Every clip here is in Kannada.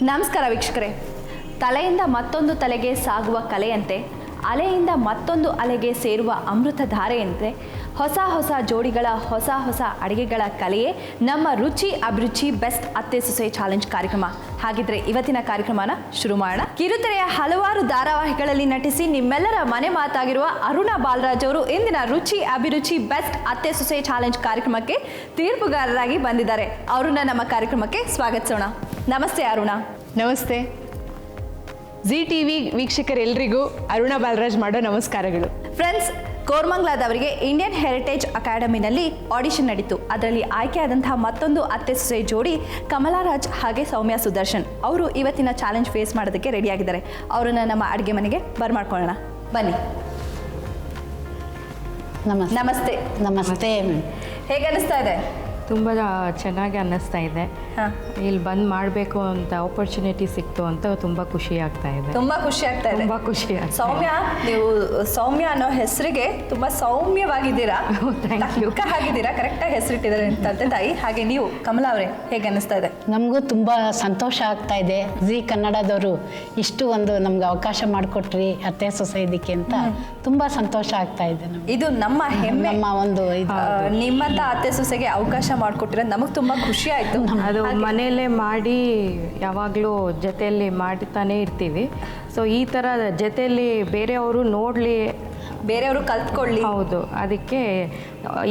ನಮಸ್ಕಾರ ವೀಕ್ಷಕರೇ. ತಲೆಯಿಂದ ಮತ್ತೊಂದು ತಲೆಗೆ ಸಾಗುವ ಕಲೆಯಂತೆ, ಅಲೆಯಿಂದ ಮತ್ತೊಂದು ಅಲೆಗೆ ಸೇರುವ ಅಮೃತ ಧಾರೆಯಂತೆ ಹೊಸ ಹೊಸ ಜೋಡಿಗಳ ಹೊಸ ಹೊಸ ಅಡುಗೆಗಳ ಕಲೆಯೇ ನಮ್ಮ ರುಚಿ ಅಭಿರುಚಿ ಬೆಸ್ಟ್ ಅತ್ತೆ ಸೊಸೆ ಚಾಲೆಂಜ್ ಕಾರ್ಯಕ್ರಮ. ಹಾಗಿದ್ರೆ ಇವತ್ತಿನ ಕಾರ್ಯಕ್ರಮನ ಶುರು ಮಾಡೋಣ. ಕಿರುತೆರೆಯ ಹಲವಾರು ಧಾರಾವಾಹಿಗಳಲ್ಲಿ ನಟಿಸಿ ನಿಮ್ಮೆಲ್ಲರ ಮನೆ ಮಾತಾಗಿರುವ ಅರುಣಾ ಬಾಲರಾಜ್ ಅವರು ಇಂದಿನ ರುಚಿ ಅಭಿರುಚಿ ಬೆಸ್ಟ್ ಅತ್ತೆ ಸೊಸೆ ಚಾಲೆಂಜ್ ಕಾರ್ಯಕ್ರಮಕ್ಕೆ ತೀರ್ಪುಗಾರರಾಗಿ ಬಂದಿದ್ದಾರೆ. ಅವ್ರನ್ನ ನಮ್ಮ ಕಾರ್ಯಕ್ರಮಕ್ಕೆ ಸ್ವಾಗತಿಸೋಣ. ನಮಸ್ತೆ ಅರುಣಾ. ನಮಸ್ತೆ. ಜಿ ಟಿವಿ ವೀಕ್ಷಕರೆಲ್ಲರಿಗೂ ಅರುಣಾ ಬಾಲರಾಜ್ ಮಾಡೋ ನಮಸ್ಕಾರಗಳು. ಫ್ರೆಂಡ್ಸ್, ಕೋರ್ಮಂಗ್ಲಾದವರಿಗೆ ಇಂಡಿಯನ್ ಹೆರಿಟೇಜ್ ಅಕಾಡೆಮಿನಲ್ಲಿ ಆಡಿಷನ್ ನಡೀತು. ಅದರಲ್ಲಿ ಆಯ್ಕೆಯಾದಂತಹ ಮತ್ತೊಂದು ಅತ್ತೆ ಸೊಸೆ ಜೋಡಿ ಕಮಲಾರಾಜ್ ಹಾಗೆ ಸೌಮ್ಯ ಸುದರ್ಶನ್ ಅವರು ಇವತ್ತಿನ ಚಾಲೆಂಜ್ ಫೇಸ್ ಮಾಡೋದಕ್ಕೆ ರೆಡಿಯಾಗಿದ್ದಾರೆ. ಅವರನ್ನು ನಮ್ಮ ಅಡುಗೆ ಮನೆಗೆ ಬರ್ಮಾಡ್ಕೊಳ್ಳೋಣ, ಬನ್ನಿ. ನಮಸ್ತೆ. ನಮಸ್ತೆ. ಹೇಗೆ ಅನಿಸ್ತಾ ಇದೆ? ತುಂಬ ಚೆನ್ನಾಗಿ ಅನ್ನಿಸ್ತಾ ಇದೆ. ಇಲ್ಲಿ ಬಂದು ಮಾಡಬೇಕು ಅಂತ ಆಪರ್ಚುನಿಟಿ ಸಿಕ್ತು ಅಂತ ತುಂಬ ಖುಷಿ ಆಗ್ತಾ ಇದೆ. ತುಂಬಾ ಖುಷಿ ಆಗ್ತಾ ಇದೆ. ತುಂಬ ಖುಷಿ. ಸೌಮ್ಯ, ನೀವು ಸೌಮ್ಯ ಅನ್ನೋ ಹೆಸರಿಗೆ ತುಂಬಾ ಸೌಮ್ಯವಾಗಿದ್ದೀರಾ, ಆಗಿದ್ದೀರಾ, ಕರೆಕ್ಟಾಗಿ ಹೆಸರಿಟ್ಟಿದ್ದಾರೆ ತಂದೆ ತಾಯಿ. ಹಾಗೆ ನೀವು ಕಮಲಾ ಅವರೇ, ಹೇಗೆ ಅನ್ನಿಸ್ತಾ ಇದೆ? ನಮಗೂ ತುಂಬ ಸಂತೋಷ ಆಗ್ತಾ ಇದೆ. ಜಿ ಕನ್ನಡದವರು ಇಷ್ಟು ಒಂದು ನಮ್ಗೆ ಅವಕಾಶ ಮಾಡಿಕೊಟ್ರಿ ಅತ್ತೆ ಸೊಸೆ ಇದಕ್ಕೆ ಅಂತ ತುಂಬ ಸಂತೋಷ ಆಗ್ತಾ ಇದೆ. ಇದು ನಮ್ಮ ಹೆಮ್ಮೆ. ನಮ್ಮ ಒಂದು ನಿಮ್ಮಂತ ಅತ್ತೆ ಸೊಸೆಗೆ ಅವಕಾಶ ಮಾಡಿಕೊಟ್ಟಿರೋದು ನಮಗೆ ತುಂಬ ಖುಷಿ ಆಯಿತು. ಅದು ಮನೆಯಲ್ಲೇ ಮಾಡಿ ಯಾವಾಗಲೂ ಜೊತೆಯಲ್ಲಿ ಮಾಡ್ತಾನೆ ಇರ್ತೀವಿ. ಸೊ ಈ ಥರ ಜೊತೆಯಲ್ಲಿ ಬೇರೆಯವರು ನೋಡಲಿ, ಬೇರೆಯವರು ಕಲ್ತ್ಕೊಳ್ಳಿ. ಹೌದು, ಅದಕ್ಕೆ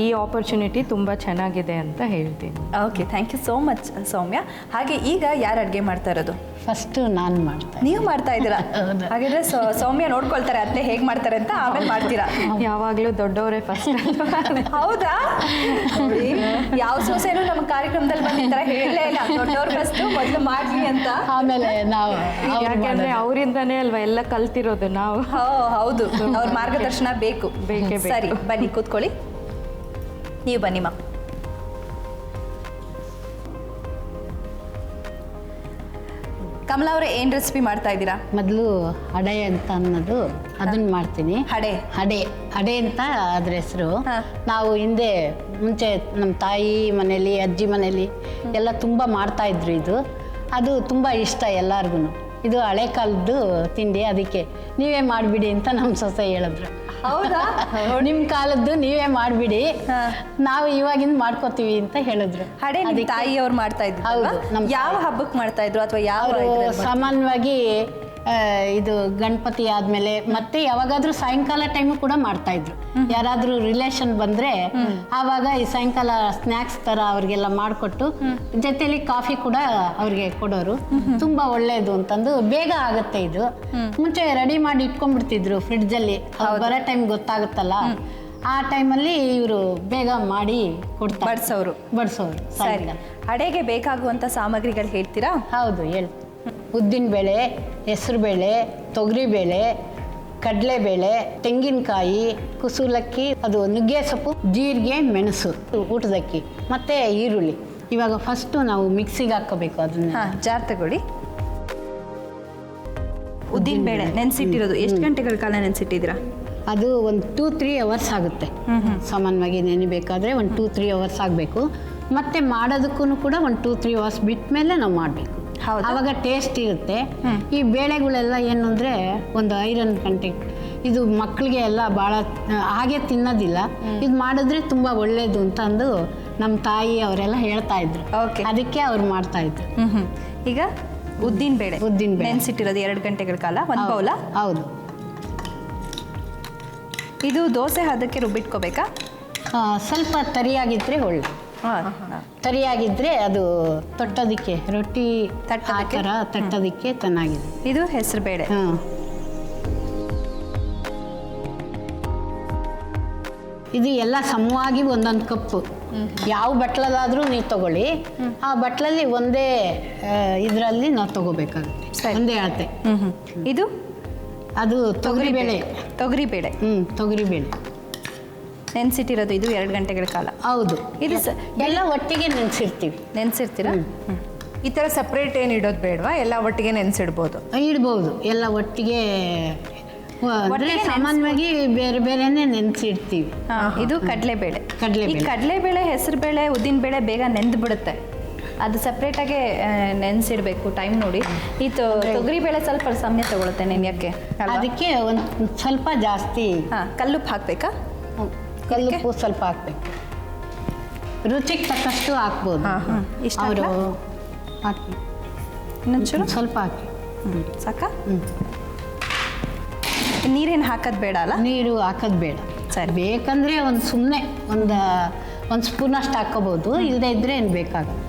ಈ ಆಪರ್ಚುನಿಟಿ ತುಂಬ ಚೆನ್ನಾಗಿದೆ ಅಂತ ಹೇಳ್ತೀನಿ. Okay, thank you so much Soumya. ಹಾಗೆ ಈಗ ಯಾರು ಅಡುಗೆ ಮಾಡ್ತಾ ಇರೋದು? ಫಸ್ಟು ನಾನು ಮಾಡ್ತಾ. ನೀವು ಮಾಡ್ತಾ ಇದ್ದೀರಾ? ಹಾಗಿದ್ರೆ ಸೌಮ್ಯ ನೋಡ್ಕೊಳ್ತಾರೆ ಅತ್ತೆ ಹೇಗೆ ಮಾಡ್ತಾರೆ ಅಂತ, ಆಮೇಲೆ ಮಾಡ್ತೀರಾ? ಯಾವಾಗಲೂ ದೊಡ್ಡವರೇ ಫಸ್ಟ್. ಹೌದಾ? ಯಾವ ಸೊಸೆನೂ ನಮ್ಮ ಕಾರ್ಯಕ್ರಮದಲ್ಲಿ ಬಂದಿರ್ತಾರೆ ಹೇಳಲೇ ಇಲ್ಲ, ದೊಡ್ಡವ್ರು ಫಸ್ಟ್ ಮೊದಲು ಮಾಡ್ಲಿ ಅಂತ. ಆಮೇಲೆ ನಾವು ಯಾಕೆಂದ್ರೆ ಅವರಿಂದನೇ ಅಲ್ವಾ ಎಲ್ಲ ಕಲ್ತಿರೋದು ನಾವು. ಹೌದು, ಅವ್ರ ಮಾರ್ಗದರ್ಶನ ಬೇಕು. ಸರಿ, ಬನ್ನಿ ಕೂತ್ಕೊಳ್ಳಿ. ನೀವು ಬನ್ನಿ ಮಾ. ಕಮಲಾ ಅವರೇ, ಏನು ರೆಸಿಪಿ ಮಾಡ್ತಾ ಇದ್ದೀರಾ? ಮೊದಲು ಅಡೆ ಅಂತ ಅನ್ನೋದು ಅದನ್ನ ಮಾಡ್ತೀನಿ. ಹಡೆ ಅಡೆ ಅಂತ ಅದ್ರ ಹೆಸರು. ನಾವು ಹಿಂದೆ ಮುಂಚೆ ನಮ್ಮ ತಾಯಿ ಮನೇಲಿ, ಅಜ್ಜಿ ಮನೇಲಿ ಎಲ್ಲ ತುಂಬ ಮಾಡ್ತಾ ಇದ್ರು. ಅದು ತುಂಬ ಇಷ್ಟ ಎಲ್ಲರಿಗೂ. ಇದು ಹಳೆ ಕಾಲದ್ದು ತಿಂಡಿ, ಅದಕ್ಕೆ ನೀವೇ ಮಾಡಿಬಿಡಿ ಅಂತ ನಮ್ಮ ಸೊಸೆ ಹೇಳಿದ್ರು. ಹೌದಾ? ನಿಮ್ಮ ಕಾಲದ್ದು ನೀವೇ ಮಾಡಿಬಿಡಿ, ನಾವು ಇವಾಗಿಂದ ಮಾಡ್ಕೋತೀವಿ ಅಂತ ಹೇಳಿದ್ರು. ಹಡೆ ನಿಮ್ಮ ತಾಯಿಯವ್ರು ಮಾಡ್ತಾ ಇದ್ರು? ಹೌದು. ಯಾವ ಹಬ್ಬಕ್ಕೆ ಮಾಡ್ತಾ ಇದ್ರು ಅಥವಾ ಯಾವ? ಸಾಮಾನ್ಯವಾಗಿ ಇದು ಗಣಪತಿ ಆದ್ಮೇಲೆ ಮತ್ತೆ ಯಾವಾಗಾದ್ರೂ ಸಾಯಂಕಾಲ ಟೈಮು ಕೂಡ ಮಾಡ್ತಾ ಇದ್ರು. ಯಾರಾದ್ರೂ ರಿಲೇಷನ್ ಬಂದ್ರೆ ಆವಾಗ ಈ ಸಾಯಂಕಾಲ ಸ್ನ್ಯಾಕ್ಸ್ ತರ ಅವ್ರಿಗೆಲ್ಲ ಮಾಡಿಕೊಟ್ಟು ಜೊತೆಲಿ ಕಾಫಿ ಕೂಡ ಅವ್ರಿಗೆ ಕೊಡೋರು. ತುಂಬಾ ಒಳ್ಳೇದು ಅಂತಂದು ಬೇಗ ಆಗುತ್ತೆ. ಇದು ಮುಂಚೆ ರೆಡಿ ಮಾಡಿ ಇಟ್ಕೊಂಡ್ಬಿಡ್ತಿದ್ರು ಫ್ರಿಡ್ಜಲ್ಲಿ, ಬರೋ ಟೈಮ್ ಗೊತ್ತಾಗುತ್ತಲ್ಲ, ಆ ಟೈಮಲ್ಲಿ ಇವರು ಬೇಗ ಮಾಡಿ ಕೊಡ್ತಾರೆ, ಬಡಿಸೋರು. ಸರಿ, ಅಡೆಗೆ ಬೇಕಾಗುವಂತ ಸಾಮಗ್ರಿಗಳು ಹೇಳ್ತೀರಾ? ಹೌದು, ಹೇಳಿ. ಉದ್ದಿನಬೇಳೆ, ಹೆಸರುಬೇಳೆ, ತೊಗರಿಬೇಳೆ, ಕಡಲೆಬೇಳೆ, ತೆಂಗಿನಕಾಯಿ, ಕುಸುಲಕ್ಕಿ, ಅದು ನುಗ್ಗೆ ಸೊಪ್ಪು, ಜೀರಿಗೆ, ಮೆಣಸು, ಊಟದಕ್ಕಿ, ಮತ್ತೆ ಈರುಳ್ಳಿ. ಇವಾಗ ಫಸ್ಟು ನಾವು ಮಿಕ್ಸಿಗೆ ಹಾಕೋಬೇಕು ಅದನ್ನ. ಜಾರ್ ತಗೊಳ್ಳಿ. ಉದ್ದಿನಬೇಳೆ ನೆನೆಸಿಟ್ಟಿರೋದು ಎಷ್ಟು ಗಂಟೆಗಳ ಕಾಲ ನೆನೆಸಿಟ್ಟಿದ್ದೀರಾ? ಅದು ಒಂದು 2-3 ಅವರ್ಸ್ ಆಗುತ್ತೆ. ಸಾಮಾನ್ಯವಾಗಿ ನೆನೆಬೇಕಾದ್ರೆ ಒಂದು 2-3 ಅವರ್ಸ್ ಆಗಬೇಕು. ಮತ್ತೆ ಮಾಡೋದಕ್ಕೂ ಕೂಡ ಒಂದು 2-3 ಅವರ್ಸ್ ಬಿಟ್ಟ ಮೇಲೆ ನಾವು ಮಾಡಬೇಕು. ಆವಾಗ ಟೇಸ್ಟ್ ಇರುತ್ತೆ. ಈ ಬೇಳೆಗಳೆಲ್ಲ ಏನು ಅಂದರೆ ಒಂದು ಐರನ್ ಕಂಟೆಂಟ್, ಇದು ಮಕ್ಕಳಿಗೆ ಎಲ್ಲ ಭಾಳ ಹಾಗೆ ತಿನ್ನೋದಿಲ್ಲ. ಇದು ಮಾಡಿದ್ರೆ ತುಂಬ ಒಳ್ಳೇದು ಅಂತ ಅಂದು ನಮ್ಮ ತಾಯಿ ಅವರೆಲ್ಲ ಹೇಳ್ತಾ ಇದ್ರು. ಅದಕ್ಕೆ ಅವ್ರು ಮಾಡ್ತಾ ಇದ್ರು. ಈಗ ಉದ್ದಿನಬೇಳೆ ನೆನೆಸಿಟ್ಟಿರೋದು 2 ಗಂಟೆಗಳ ಕಾಲ, ಒಂದು ಬೌಲ. ಹೌದು. ಇದು ದೋಸೆ ಹದಕ್ಕೆ ರುಬ್ಬಿಟ್ಕೋಬೇಕಾ? ಸ್ವಲ್ಪ ತರಿಯಾಗಿದ್ರೆ ಒಳ್ಳೆ. ತರಿಯಾಗಿದ್ರೆ ಅದು ತೊಟ್ಟೋದಕ್ಕೆ, ರೊಟ್ಟಿ ತಟ್ಟೋದಕ್ಕೆ ಚೆನ್ನಾಗಿದೆ. ಇದು ಹೆಸರುಬೇಳೆ. ಇದು ಎಲ್ಲ ಸಮವಾಗಿ ಒಂದೊಂದು ಕಪ್ಪು. ಯಾವ ಬಟ್ಲದಾದ್ರೂ ನೀವು ತಗೊಳ್ಳಿ, ಆ ಬಟ್ಲಲ್ಲಿ ಒಂದೇ ಇದರಲ್ಲಿ ನಾವು ತಗೋಬೇಕಾಗುತ್ತೆ, ಒಂದೇ ಅಳತೆ. ಇದು ಅದು ತೊಗರಿಬೇಳೆ. ತೊಗರಿಬೇಳೆ ನೆನೆಸಿಟ್ಟಿರೋದು ಇದು 2 ಗಂಟೆಗಳ ಕಾಲ. ಹೌದು. ಇದು ಎಲ್ಲ ಒಟ್ಟಿಗೆ ನೆನೆಸಿರ್ತೀರಾ? ಈ ಥರ ಸಪ್ರೇಟ್ ಏನು ಇಡೋದು ಬೇಡವಾ? ಎಲ್ಲ ಒಟ್ಟಿಗೆ ನೆನೆಸಿಡ್ಬೋದು? ಇಡ್ಬೋದು, ಎಲ್ಲ ಒಟ್ಟಿಗೆ. ಸಾಮಾನ್ಯವಾಗಿ ಬೇರೆ ಬೇರೆನೆ ನೆನೆಸಿಡ್ತೀವಿ. ಇದು ಕಡಲೆಬೇಳೆ. ಈ ಕಡಲೆಬೇಳೆ, ಹೆಸರುಬೇಳೆ, ಉದ್ದಿನಬೇಳೆ ಬೇಗ ನೆಂದು ಬಿಡುತ್ತೆ. ಅದು ಸಪ್ರೇಟಾಗೆ ನೆನೆಸಿಡಬೇಕು ಟೈಮ್ ನೋಡಿ. ಈ ತೊಗರಿಬೇಳೆ ಸ್ವಲ್ಪ ಸಮಯ ತಗೊಳುತ್ತೆ ನೆನೆಯೋಕ್ಕೆ. ಅದಕ್ಕೆ ಒಂದು ಸ್ವಲ್ಪ ಜಾಸ್ತಿ ಕಲ್ಲುಪ್ಪು ಹಾಕಬೇಕಾ? ಕಲ್ಲುಪ್ಪು ಸ್ವಲ್ಪ ಹಾಕ್ಬೇಕು, ರುಚಿಗೆ ತಕ್ಕಷ್ಟು ಹಾಕ್ಬೋದು. ಇಷ್ಟು ಅವರು ಹಾಕಿ ಇನ್ನೊಂಚೂರು ಸ್ವಲ್ಪ ಹಾಕಿ ಸಾಕಾ? ನೀರೇನು ಹಾಕೋದು ಬೇಡ ಅಲ್ಲ? ನೀರು ಹಾಕೋದು ಬೇಡ. ಸರಿ, ಬೇಕಂದರೆ ಒಂದು ಸುಮ್ಮನೆ ಒಂದು ಸ್ಪೂನಷ್ಟು ಹಾಕೋಬೋದು, ಇಲ್ಲದೇ ಇದ್ದರೆ ಏನು ಬೇಕಾಗಲ್ಲ.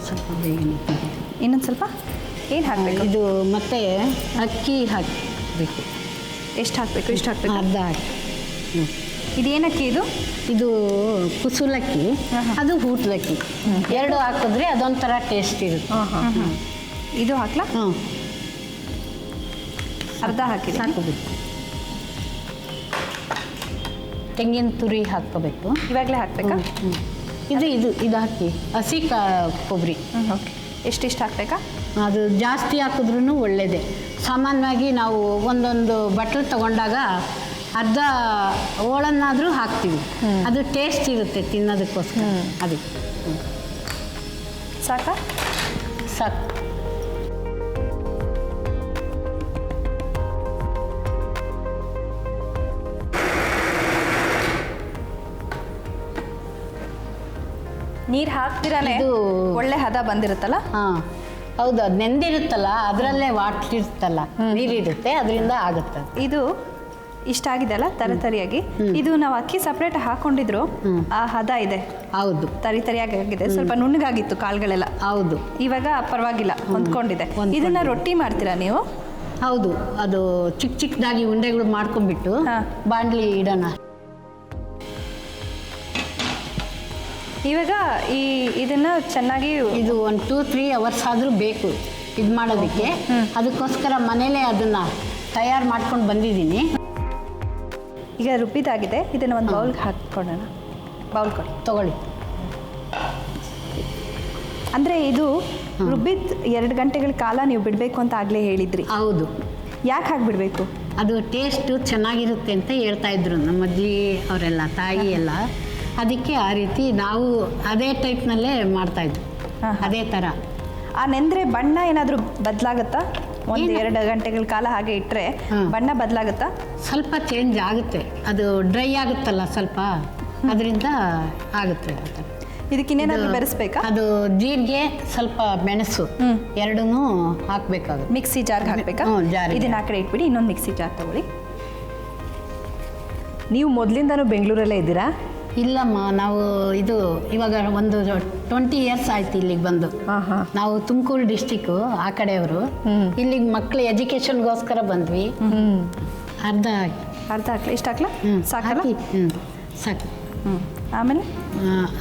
ಸ್ವಲ್ಪ ಬೇಗನೆ ಇನ್ನೊಂದು ಸ್ವಲ್ಪ ಏನು ಹಾಕಬೇಕು? ಇದು ಮತ್ತೆ ಅಕ್ಕಿ ಹಾಕಬೇಕು. ಎಷ್ಟು ಹಾಕಬೇಕು? ಇಷ್ಟು ಹಾಕಬೇಕು? ಅರ್ಧ ಹಾಕಿ. ಇದೇನಕ್ಕಿ ಇದು? ಇದು ಕುಸುಲಕ್ಕಿ, ಅದು ಹೂಟ್ಲಕ್ಕಿ. ಎರಡು ಹಾಕಿದ್ರೆ ಅದೊಂಥರ ಟೇಸ್ಟ್ ಇರುತ್ತೆ. ಇದು ಹಾಕ್ಲಾ? ಹ್ಞೂ, ಅರ್ಧ ಹಾಕಿ ಹಾಕೋಬೇಕು. ತೆಂಗಿನ ತುರಿ ಹಾಕ್ಕೋಬೇಕು. ಇವಾಗಲೇ ಹಾಕಬೇಕಾ? ಇದು ಹಾಕಿ ಹಸಿ ಕೊಬ್ಬರಿ. ಓಕೆ, ಎಷ್ಟಿಷ್ಟು ಹಾಕಬೇಕಾ? ಅದು ಜಾಸ್ತಿ ಹಾಕಿದ್ರೂ ಒಳ್ಳೆಯದೇ. ಸಾಮಾನ್ಯವಾಗಿ ನಾವು ಒಂದೊಂದು ಬಟ್ಲು ತಗೊಂಡಾಗ ಅರ್ಧ ಹೋಳನ್ನಾದರೂ ಹಾಕ್ತೀವಿ, ಅದು ಟೇಸ್ಟ್ ಇರುತ್ತೆ ತಿನ್ನೋದಕ್ಕೋಸ್ಕರ. ಅದಕ್ಕೆ ಸಾಕಾ? ಸಾಕು. ನೀರು ಹಾಕ್ತಿರಾನೆ ಇದು ಒಳ್ಳೆ ಹದ ಬಂದಿರುತ್ತಲ್ಲ? ಹಾಂ ಹೌದು, ಅದು ನೆಂದಿರುತ್ತಲ್ಲ ಅದರಲ್ಲೇ ವಾಟರ್ ಇರುತ್ತಲ್ಲ, ನೀರಿರುತ್ತೆ, ಅದರಿಂದ ಆಗುತ್ತೆ. ಇದು ಇಷ್ಟ ಆಗಿದೆ ಅಲ್ಲ ತರಿಯಾಗಿ? ಇದು ನಾವು ಅಕ್ಕಿ ಸಪ್ರೇಟ್ ಹಾಕೊಂಡಿದ್ರು ಆ ಹದ ಇದೆ. ಹೌದು, ತರಿಯಾಗಿ ಆಗಿದೆ. ಸ್ವಲ್ಪ ನುಣ್ಣಗಾಗಿತ್ತು ಕಾಳುಗಳೆಲ್ಲ. ಹೌದು, ಇವಾಗ ಪರವಾಗಿಲ್ಲ, ಹೊಂದ್ಕೊಂಡಿದೆ. ಇದನ್ನ ರೊಟ್ಟಿ ಮಾಡ್ತೀರಾ ನೀವು? ಹೌದು, ಅದು ಚಿಕ್ಕ ಚಿಕ್ಕದಾಗಿ ಉಂಡೆಗಳು ಮಾಡ್ಕೊಂಡ್ಬಿಟ್ಟು ಬಾಂಡ್ಲಿ ಇಡೋಣ. ಇವಾಗ ಇದನ್ನ ಚೆನ್ನಾಗಿ ಇದು ಒಂದು 2-3 ಅವರ್ಸ್ ಆದರೂ ಬೇಕು ಇದು ಮಾಡೋದಕ್ಕೆ. ಅದಕ್ಕೋಸ್ಕರ ಮನೇಲೇ ಅದನ್ನು ತಯಾರು ಮಾಡ್ಕೊಂಡು ಬಂದಿದ್ದೀನಿ. ಈಗ ರುಬ್ಬಿದಾಗಿದೆ. ಇದನ್ನು ಒಂದು ಬೌಲ್ಗೆ ಹಾಕ್ಕೊಡೋಣ. ಬೌಲ್ ಕೊಡಿ, ತಗೊಳ್ಳಿ. ಅಂದರೆ ಇದು ರುಬ್ಬಿದ 2 ಗಂಟೆಗಳ ಕಾಲ ನೀವು ಬಿಡಬೇಕು ಅಂತ ಆಗಲೇ ಹೇಳಿದ್ರಿ. ಹೌದು. ಯಾಕೆ ಹಾಕ್ಬಿಡ್ಬೇಕು? ಅದು ಟೇಸ್ಟು ಚೆನ್ನಾಗಿರುತ್ತೆ ಅಂತ ಹೇಳ್ತಾ ಇದ್ರು ನಮ್ಮ ಅಜ್ಜಿ ಅವರೆಲ್ಲ, ತಾಯಿ ಎಲ್ಲ. ಅದಕ್ಕೆ ಆ ರೀತಿ ನಾವು ಅದೇ ಟೈಪ್ನಲ್ಲೇ ಮಾಡ್ತಾಯಿದ್ವಿ, ಅದೇ ಥರ. ಆ ನೆಂದರೆ ಬಣ್ಣ ಏನಾದರೂ ಬದಲಾಗುತ್ತಾ? 1-2 ಗಂಟೆಗಳ ಕಾಲ ಹಾಗೆ ಇಟ್ಟರೆ ಬಣ್ಣ ಬದಲಾಗುತ್ತಾ? ಸ್ವಲ್ಪ ಚೇಂಜ್ ಆಗುತ್ತೆ, ಅದು ಡ್ರೈ ಆಗುತ್ತಲ್ಲ ಸ್ವಲ್ಪ, ಅದರಿಂದ ಆಗುತ್ತೆ. ಇದಕ್ಕೆ ಇನ್ನೇನಾದರೂ ಬೆರೆಸ್ಬೇಕಾ? ಅದು ಜೀರಿಗೆ, ಸ್ವಲ್ಪ ಮೆಣಸು ಎರಡೂ ಹಾಕಬೇಕಾಗುತ್ತೆ. ಮಿಕ್ಸಿ ಜಾರ್ಗೆ ಹಾಕಬೇಕಾ? ಇದನ್ನ ಆ ಕಡೆ ಇಟ್ಬಿಡಿ, ಇನ್ನೊಂದು ಮಿಕ್ಸಿ ಜಾರ್ ತಗೊಳ್ಳಿ. ನೀವು ಮೊದಲಿಂದನೂ ಬೆಂಗಳೂರಲ್ಲೇ ಇದ್ದೀರಾ? ಇಲ್ಲಮ್ಮ, ನಾವು ಇದು ಇವಾಗ ಒಂದು 20 ಇಯರ್ಸ್ ಆಯ್ತು ಇಲ್ಲಿಗೆ ಬಂದು. ನಾವು ತುಮಕೂರು ಡಿಸ್ಟಿಕ್ಕು ಆ ಕಡೆಯವರು. ಇಲ್ಲಿಗೆ ಮಕ್ಕಳು ಎಜುಕೇಷನ್ಗೋಸ್ಕರ ಬಂದ್ವಿ. ಅರ್ಧ ಹಾಕಿ ಇಷ್ಟು ಹಾಕ್ಲಾ? ಸಾಕಲ್ಲ? ಸಾಕು. ಆಮೇಲೆ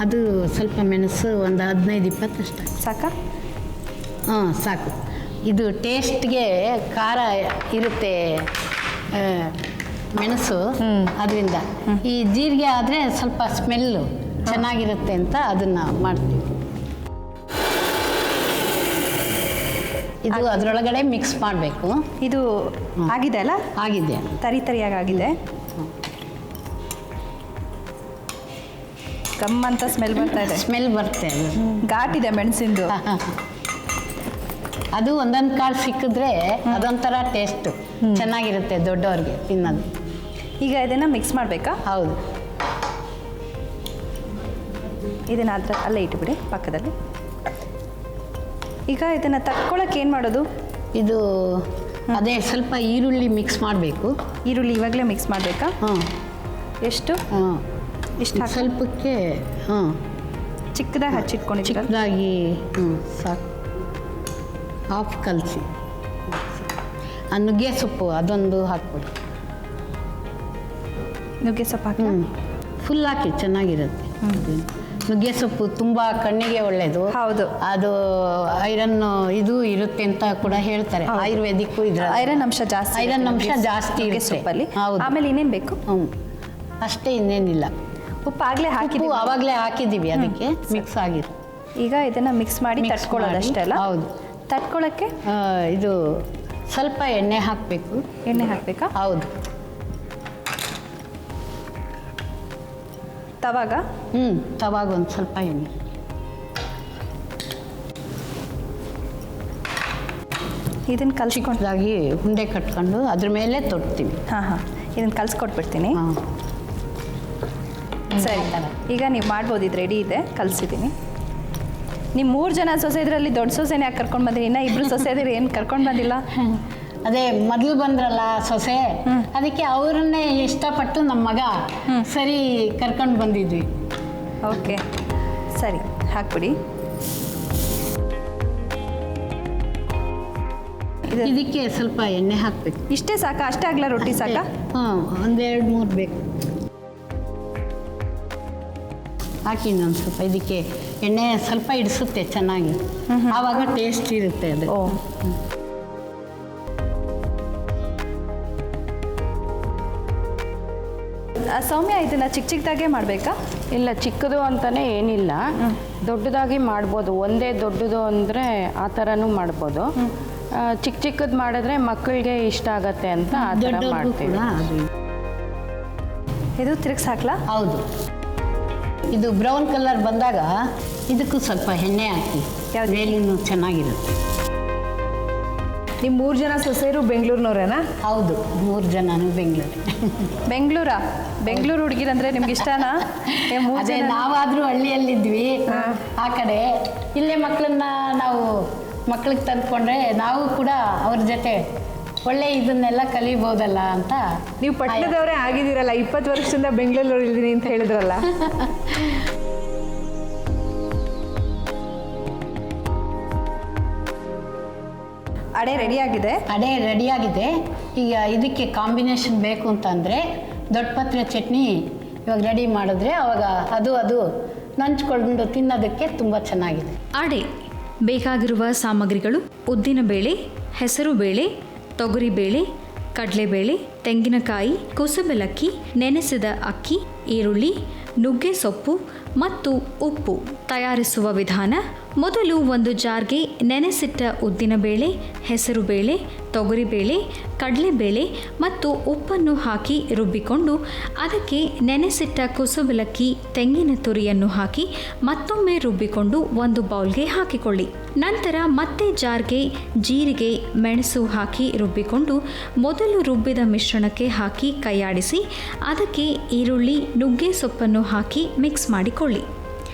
ಅದು ಸ್ವಲ್ಪ ಮೆಣಸು ಒಂದು 15-20 ಅಷ್ಟೇ. ಸಾಕಾ? ಹಾಂ, ಸಾಕು. ಇದು ಟೇಸ್ಟ್ಗೆ ಖಾರ ಇರುತ್ತೆ ಮೆಣಸು, ಅದರಿಂದ. ಈ ಜೀರಿಗೆ ಆದರೆ ಸ್ವಲ್ಪ ಸ್ಮೆಲ್ಲು ಚೆನ್ನಾಗಿರುತ್ತೆ ಅಂತ ಅದನ್ನು ಮಾಡ್ತೀವಿ. ಇದು ಅದರೊಳಗಡೆ ಮಿಕ್ಸ್ ಮಾಡಬೇಕು. ಇದು ಆಗಿದೆ ಅಲ್ಲ? ಆಗಿದೆ, ತರಿಯಾಗಿ ಆಗಿದೆ. ಗಮ್ ಅಂತ ಸ್ಮೆಲ್ ಬರ್ತಾ ಇದೆ. ಸ್ಮೆಲ್ ಬರುತ್ತೆ, ಅದು ಘಾಟ್ ಇದೆ ಮೆಣಸಿಂದು. ಅದು ಒಂದೊಂದು ಕಾಳು ಸಿಕ್ಕಿದ್ರೆ ಅದೊಂಥರ ಟೇಸ್ಟು ಚೆನ್ನಾಗಿರುತ್ತೆ ದೊಡ್ಡವ್ರಿಗೆ ತಿನ್ನೋದು. ಈಗ ಇದನ್ನು ಮಿಕ್ಸ್ ಮಾಡಬೇಕಾ? ಹೌದು. ಇದನ್ನು ಅಲ್ಲೇ ಇಟ್ಬಿಡಿ ಪಕ್ಕದಲ್ಲಿ. ಈಗ ಇದನ್ನು ತಕ್ಕೊಳ್ಳೋಕೆ ಏನು ಮಾಡೋದು? ಇದು ಅದೇ ಸ್ವಲ್ಪ ಈರುಳ್ಳಿ ಮಿಕ್ಸ್ ಮಾಡಬೇಕು. ಈರುಳ್ಳಿ ಇವಾಗಲೇ ಮಿಕ್ಸ್ ಮಾಡಬೇಕಾ? ಎಷ್ಟು? ಇಷ್ಟು ಸ್ವಲ್ಪಕ್ಕೆ ಚಿಕ್ಕದಾಗಿ ಹಚ್ಚಿಟ್ಕೊಂಡಿದ್ದೀರ? ಚಿಕ್ಕದಾಗಿ ಸಾಕು. ಹಾಫ್ ಕಲಸಿ. ನುಗ್ಗೆ ಸೊಪ್ಪು ಅದೊಂದು ಹಾಕ್ಬಿಡಿ. ನುಗ್ಗೆ ಸೊಪ್ಪು ಹಾಕಿ ಫುಲ್ ಹಾಕಿ, ಚೆನ್ನಾಗಿರುತ್ತೆ. ನುಗ್ಗೆ ಸೊಪ್ಪು ತುಂಬ ಕಣ್ಣಿಗೆ ಒಳ್ಳೆಯದು. ಹೌದು, ಅದು ಐರನ್ ಇದು ಇರುತ್ತೆ ಅಂತ ಕೂಡ ಹೇಳ್ತಾರೆ. ಆಯುರ್ವೇದಿಕ್ಕು ಇದ್ರ ಐರನ್ ಅಂಶ ಜಾಸ್ತಿ, ಐರನ್ ಅಂಶ ಜಾಸ್ತಿ ಇರುತ್ತೆ ಸೊಪ್ಪಲ್ಲಿ. ಹೌದು. ಆಮೇಲೆ ಇನ್ನೇನು ಬೇಕು? ಅಷ್ಟೇ, ಇನ್ನೇನಿಲ್ಲ. ಉಪ್ಪು ಆಗಲೇ ಹಾಕಿದ್ದೀವಿ, ಆವಾಗಲೇ ಹಾಕಿದ್ದೀವಿ, ಅದಕ್ಕೆ ಮಿಕ್ಸ್ ಆಗಿರು. ಈಗ ಇದನ್ನು ಮಿಕ್ಸ್ ಮಾಡಿ ತಟ್ಕೊಳ್ಳೋದಷ್ಟೇ ಅಲ್ಲ? ಹೌದು. ತಟ್ಕೊಳ್ಳೋಕ್ಕೆ ಇದು ಸ್ವಲ್ಪ ಎಣ್ಣೆ ಹಾಕಬೇಕು. ಎಣ್ಣೆ ಹಾಕಬೇಕಾ? ಹೌದು. ತವಾಗ ತವಾಗ ಒಂದು ಸ್ವಲ್ಪ ಎಣ್ಣೆ. ಇದನ್ನು ಕಲ್ಸ್ಕೊಂಡು ಚಿಕ್ಕದಾಗಿ ಉಂಡೆ ಕಟ್ಕೊಂಡು ಅದ್ರ ಮೇಲೆ ತೊಡ್ತೀವಿ. ಹಾಂ ಇದನ್ನು ಕಲಿಸ್ಕೊಟ್ಬಿಡ್ತೀನಿ. ಹಾಂ ಸರಿ, ಈಗ ನೀವು ಮಾಡ್ಬೋದು. ಇದು ರೆಡಿ ಇದೆ, ಕಲಿಸಿದ್ದೀನಿ. ನೀವು 3 ಜನ ಸೊಸೆ ಇದರಲ್ಲಿ ದೊಡ್ಡ ಸೊಸೆನೇ ಯಾಕೆ ಕರ್ಕೊಂಡು ಬಂದಿರಿ? ಇನ್ನೂ 2 ಸೊಸೆ ಇದ್ರೆ ಏನು ಕರ್ಕೊಂಡು ಬಂದಿಲ್ಲ? ಅದೇ ಮೊದಲು ಬಂದ್ರಲ್ಲ ಸೊಸೆ, ಅದಕ್ಕೆ ಅವರನ್ನೇ ಇಷ್ಟಪಟ್ಟು ನಮ್ಮ ಮಗ ಸರಿ ಕರ್ಕೊಂಡು ಬಂದಿದ್ವಿ. ಓಕೆ ಸರಿ, ಹಾಕ್ಬಿಡಿ. ಇದಕ್ಕೆ ಸ್ವಲ್ಪ ಎಣ್ಣೆ ಹಾಕಬೇಕು. ಇಷ್ಟೇ ಸಾಕಾ? ಅಷ್ಟೇ ಆಗಲ್ಲ? ರೊಟ್ಟಿ ಸಾಕಾ? ಹಾಂ, 1-2-3 ಬೇಕು. ಹಾಕಿ ಇನ್ನೊಂದು ಸ್ವಲ್ಪ. ಇದಕ್ಕೆ ಎಣ್ಣೆ ಸ್ವಲ್ಪ ಇಡಿಸುತ್ತೆ ಚೆನ್ನಾಗಿ, ಆವಾಗ ಟೇಸ್ಟ್ ಇರುತ್ತೆ ಅದು. ಓ, ಸೌಮ್ಯ, ಇದನ್ನು ಚಿಕ್ಕದಾಗೆ ಮಾಡಬೇಕಾ? ಇಲ್ಲ, ಚಿಕ್ಕದು ಅಂತಲೇ ಏನಿಲ್ಲ, ದೊಡ್ಡದಾಗಿ ಮಾಡ್ಬೋದು. ಒಂದೇ ದೊಡ್ಡದು ಅಂದರೆ ಆ ಥರನೂ ಮಾಡ್ಬೋದು. ಚಿಕ್ಕದು ಮಾಡಿದ್ರೆ ಮಕ್ಕಳಿಗೆ ಇಷ್ಟ ಆಗತ್ತೆ ಅಂತ ಆ ಥರ ದೊಡ್ಡವ್ರಿಗೂ ಮಾಡ್ತೀವಿ. ಕೂಡ ಅದು. ಇದು ತಿರುಗಿಸಿ ಹಾಕ್ಲಾ? ಹೌದು. ಇದು ಬ್ರೌನ್ ಕಲರ್ ಬಂದಾಗ ಇದಕ್ಕೂ ಸ್ವಲ್ಪ ಎಣ್ಣೆ ಹಾಕಿ, ಯಾವ್ದು? ಮೇಲಿನೂ ಚೆನ್ನಾಗಿರುತ್ತೆ. ನಿಮ್ಮ 3 ಜನ ಸೊಸೆಯರು ಬೆಂಗಳೂರಿನವರೇನಾ? ಹೌದು, 3 ಜನನೂ ಬೆಂಗಳೂರು. ಬೆಂಗಳೂರು ಹುಡುಗಿರಂದ್ರೆ ನಿಮ್ಗೆ ಇಷ್ಟನಾ? ಅದೇ ನಾವಾದರೂ ಹಳ್ಳಿಯಲ್ಲಿದ್ವಿ, ಆ ಕಡೆ ಇಲ್ಲೇ ಮಕ್ಕಳನ್ನ ನಾವು ಮಕ್ಳಿಗೆ ತಂದ್ಕೊಂಡ್ರೆ ನಾವು ಕೂಡ ಅವ್ರ ಜೊತೆ ಒಳ್ಳೆ ಇದನ್ನೆಲ್ಲ ಕಲಿಬೋದಲ್ಲ ಅಂತ. ನೀವು ಪಟ್ಟಣದವರೇ ಆಗಿದ್ದೀರಲ್ಲ, 20 ವರ್ಷದಿಂದ ಬೆಂಗಳೂರು ಇದ್ದೀನಿ ಅಂತ ಹೇಳಿದ್ರಲ್ಲ. ಅಡೆ ರೆಡಿಯಾಗಿದೆ. ಅಡೆ ರೆಡಿಯಾಗಿದೆ. ಈಗ ಇದಕ್ಕೆ ಕಾಂಬಿನೇಷನ್ ಬೇಕು ಅಂತಂದರೆ ದೊಡ್ಡ ಪತ್ರೆ ಚಟ್ನಿ ಇವಾಗ ರೆಡಿ ಮಾಡಿದ್ರೆ ಅವಾಗ ಅದು ನಂಚ್ಕೊಂಡು ತಿನ್ನೋದಕ್ಕೆ ತುಂಬ ಚೆನ್ನಾಗಿದೆ. ಅಡೆ ಬೇಕಾಗಿರುವ ಸಾಮಗ್ರಿಗಳು: ಉದ್ದಿನಬೇಳೆ, ಹೆಸರುಬೇಳೆ, ತೊಗರಿಬೇಳೆ, ಕಡಲೆಬೇಳೆ, ತೆಂಗಿನಕಾಯಿ, ಕುಸುಬಲಕ್ಕಿ, ನೆನೆಸಿದ ಅಕ್ಕಿ, ಈರುಳ್ಳಿ, ನುಗ್ಗೆ ಸೊಪ್ಪು ಮತ್ತು ಉಪ್ಪು. ತಯಾರಿಸುವ ವಿಧಾನ: ಮೊದಲು ಒಂದು ಜಾರ್ಗೆ ನೆನೆಸಿಟ್ಟ ಉದ್ದಿನಬೇಳೆ, ಹೆಸರುಬೇಳೆ, ತೊಗರಿಬೇಳೆ, ಕಡಲೆಬೇಳೆ ಮತ್ತು ಉಪ್ಪನ್ನು ಹಾಕಿ ರುಬ್ಬಿಕೊಂಡು ಅದಕ್ಕೆ ನೆನೆಸಿಟ್ಟ ಕುಸುಬಲಕ್ಕಿ, ತೆಂಗಿನ ತುರಿಯನ್ನು ಹಾಕಿ ಮತ್ತೊಮ್ಮೆ ರುಬ್ಬಿಕೊಂಡು ಒಂದು ಬೌಲ್ಗೆ ಹಾಕಿಕೊಳ್ಳಿ. ನಂತರ ಮತ್ತೆ ಜಾರ್ಗೆ ಜೀರಿಗೆ, ಮೆಣಸು ಹಾಕಿ ರುಬ್ಬಿಕೊಂಡು ಮೊದಲು ರುಬ್ಬಿದ ಮಿಶ್ರಣಕ್ಕೆ ಹಾಕಿ ಕೈಯಾಡಿಸಿ ಅದಕ್ಕೆ ಈರುಳ್ಳಿ, ನುಗ್ಗೆ ಸೊಪ್ಪನ್ನು ಹಾಕಿ ಮಿಕ್ಸ್ ಮಾಡಿಕೊಳ್ಳಿ.